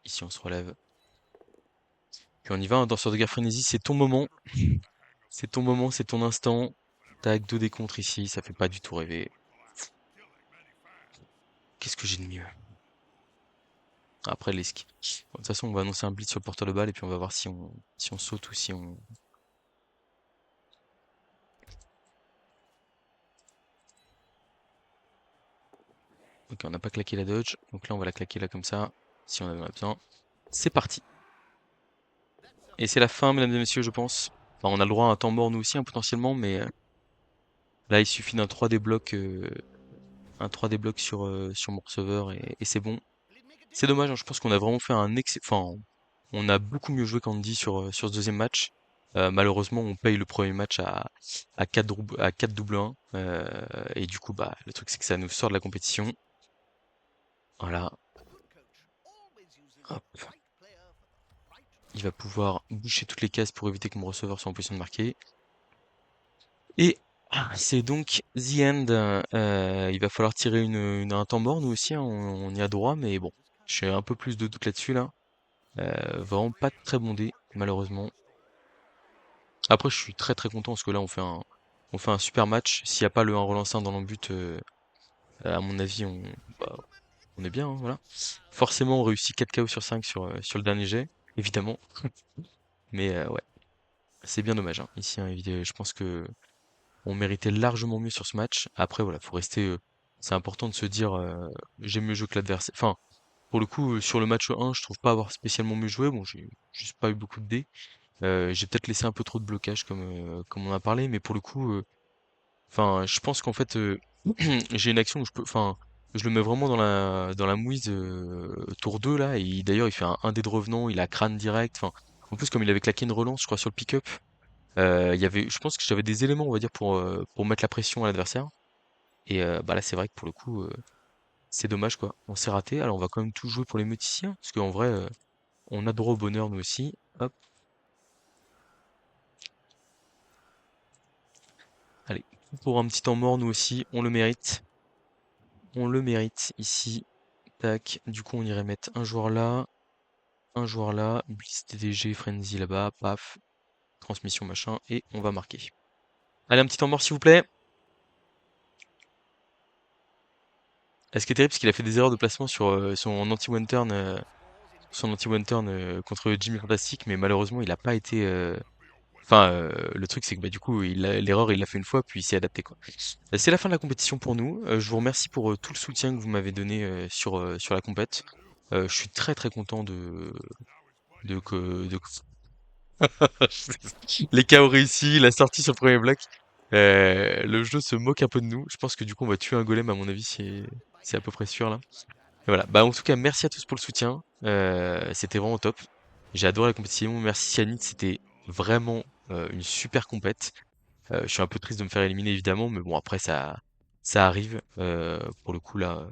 Ici on se relève. Puis on y va, hein, danseur de guerre frénésie, c'est ton moment. C'est ton moment, c'est ton instant. Tac, 2 décontres ici, ça fait pas du tout rêver. Qu'est-ce que j'ai de mieux? Après l'esquive. Bon, de toute façon, on va annoncer un blitz sur le porteur de balle et puis on va voir si on saute ou si on. Ok, on n'a pas claqué la dodge. Donc là, on va la claquer là comme ça. Si on en a besoin. C'est parti. Et c'est la fin, mesdames et messieurs, je pense. Enfin, on a le droit à un temps mort nous aussi, hein, potentiellement, mais là, il suffit d'un 3D bloc, un 3D bloc sur mon receveur et c'est bon. C'est dommage, hein, je pense qu'on a vraiment fait enfin, on a beaucoup mieux joué qu'Andy sur ce deuxième match. Malheureusement, on paye le premier match à 4, à 4 double 1. Et du coup, bah, le truc, c'est que ça nous sort de la compétition. Voilà. Hop. Il va pouvoir boucher toutes les cases pour éviter que mon receveur soit en position de marquer. Et c'est donc the end. Il va falloir tirer un temps mort, nous aussi, hein, on y a droit, mais bon, j'ai un peu plus de doute là-dessus, là. Vraiment pas très bondé, malheureusement. Après, je suis très très content parce que là, on fait un super match. S'il n'y a pas le 1 relancé dans l'embut, à mon avis, bah, on est bien, hein, voilà. Forcément, on réussit 4 KO sur 5 sur le dernier jet, évidemment. Mais ouais, c'est bien dommage, hein. Ici, hein, je pense que on méritait largement mieux sur ce match. Après, voilà, faut rester. C'est important de se dire, j'ai mieux joué que l'adversaire. Enfin, pour le coup, sur le match 1, je trouve pas avoir spécialement mieux joué. Bon, j'ai juste pas eu beaucoup de dés. J'ai peut-être laissé un peu trop de blocage comme on a parlé, mais pour le coup, enfin, je pense qu'en fait, j'ai une action où enfin, je le mets vraiment dans la mouise tour 2 là, et d'ailleurs il fait un dé de revenant, il a crâne direct. Enfin, en plus comme il avait claqué une relance, je crois sur le pick-up, je pense que j'avais des éléments, on va dire, pour mettre la pression à l'adversaire. Et bah là, c'est vrai que pour le coup, c'est dommage quoi. On s'est raté. Alors on va quand même tout jouer pour les méticiens, parce qu'en vrai, on a droit au bonheur nous aussi. Hop, allez, pour un petit temps mort nous aussi, on le mérite. On le mérite ici. Tac. Du coup, on irait mettre un joueur là, Blitz TDG, Frenzy là-bas, paf, transmission machin, et on va marquer. Allez, un petit temps mort s'il vous plaît. Ce qui est terrible, c'est qu'il a fait des erreurs de placement sur son anti-one turn son anti-one turn contre Jimmy Fantastic, mais malheureusement, il a pas été. Enfin, le truc, c'est que bah, du coup, l'erreur, il l'a fait une fois, puis il s'est adapté, quoi. C'est la fin de la compétition pour nous. Je vous remercie pour tout le soutien que vous m'avez donné sur la compète. Je suis très très content de les KO réussis, la sortie sur le premier bloc. Le jeu se moque un peu de nous. Je pense que du coup, on va tuer un golem, à mon avis, c'est à peu près sûr là. Et voilà. Bah, en tout cas, merci à tous pour le soutien. C'était vraiment top. J'ai adoré la compétition. Merci Cyanide, c'était vraiment une super compète. Je suis un peu triste de me faire éliminer évidemment, mais bon après ça arrive. Pour le coup là,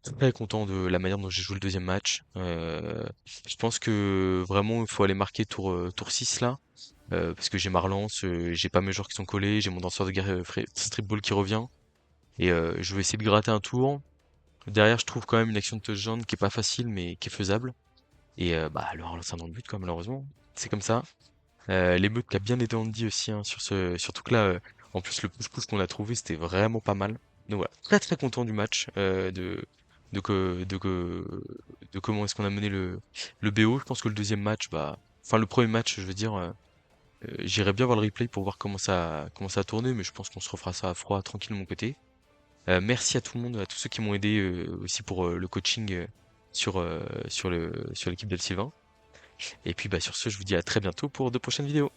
très content de la manière dont j'ai joué le deuxième match. Je pense que vraiment il faut aller marquer tour 6 là, parce que j'ai ma relance, j'ai pas mes joueurs qui sont collés, j'ai mon danseur de guerre strip ball qui revient, et je vais essayer de gratter un tour. Derrière je trouve quand même une action de touchdown qui est pas facile mais qui est faisable. Et bah le relancer dans le but quoi malheureusement. C'est comme ça. L'émeute qui a bien aidé Andy aussi hein, surtout que là, en plus le push-push qu'on a trouvé c'était vraiment pas mal. Donc voilà, très très content du match, de, que- de, que- de comment est-ce qu'on a mené le BO. Je pense que le deuxième match, bah, enfin le premier match, je veux dire, j'irai bien voir le replay pour voir comment ça a tourné, mais je pense qu'on se refera ça à froid, tranquille de mon côté. Merci à tout le monde, à tous ceux qui m'ont aidé aussi pour le coaching sur l'équipe d'El Sylvain. Et puis bah sur ce, je vous dis à très bientôt pour de prochaines vidéos.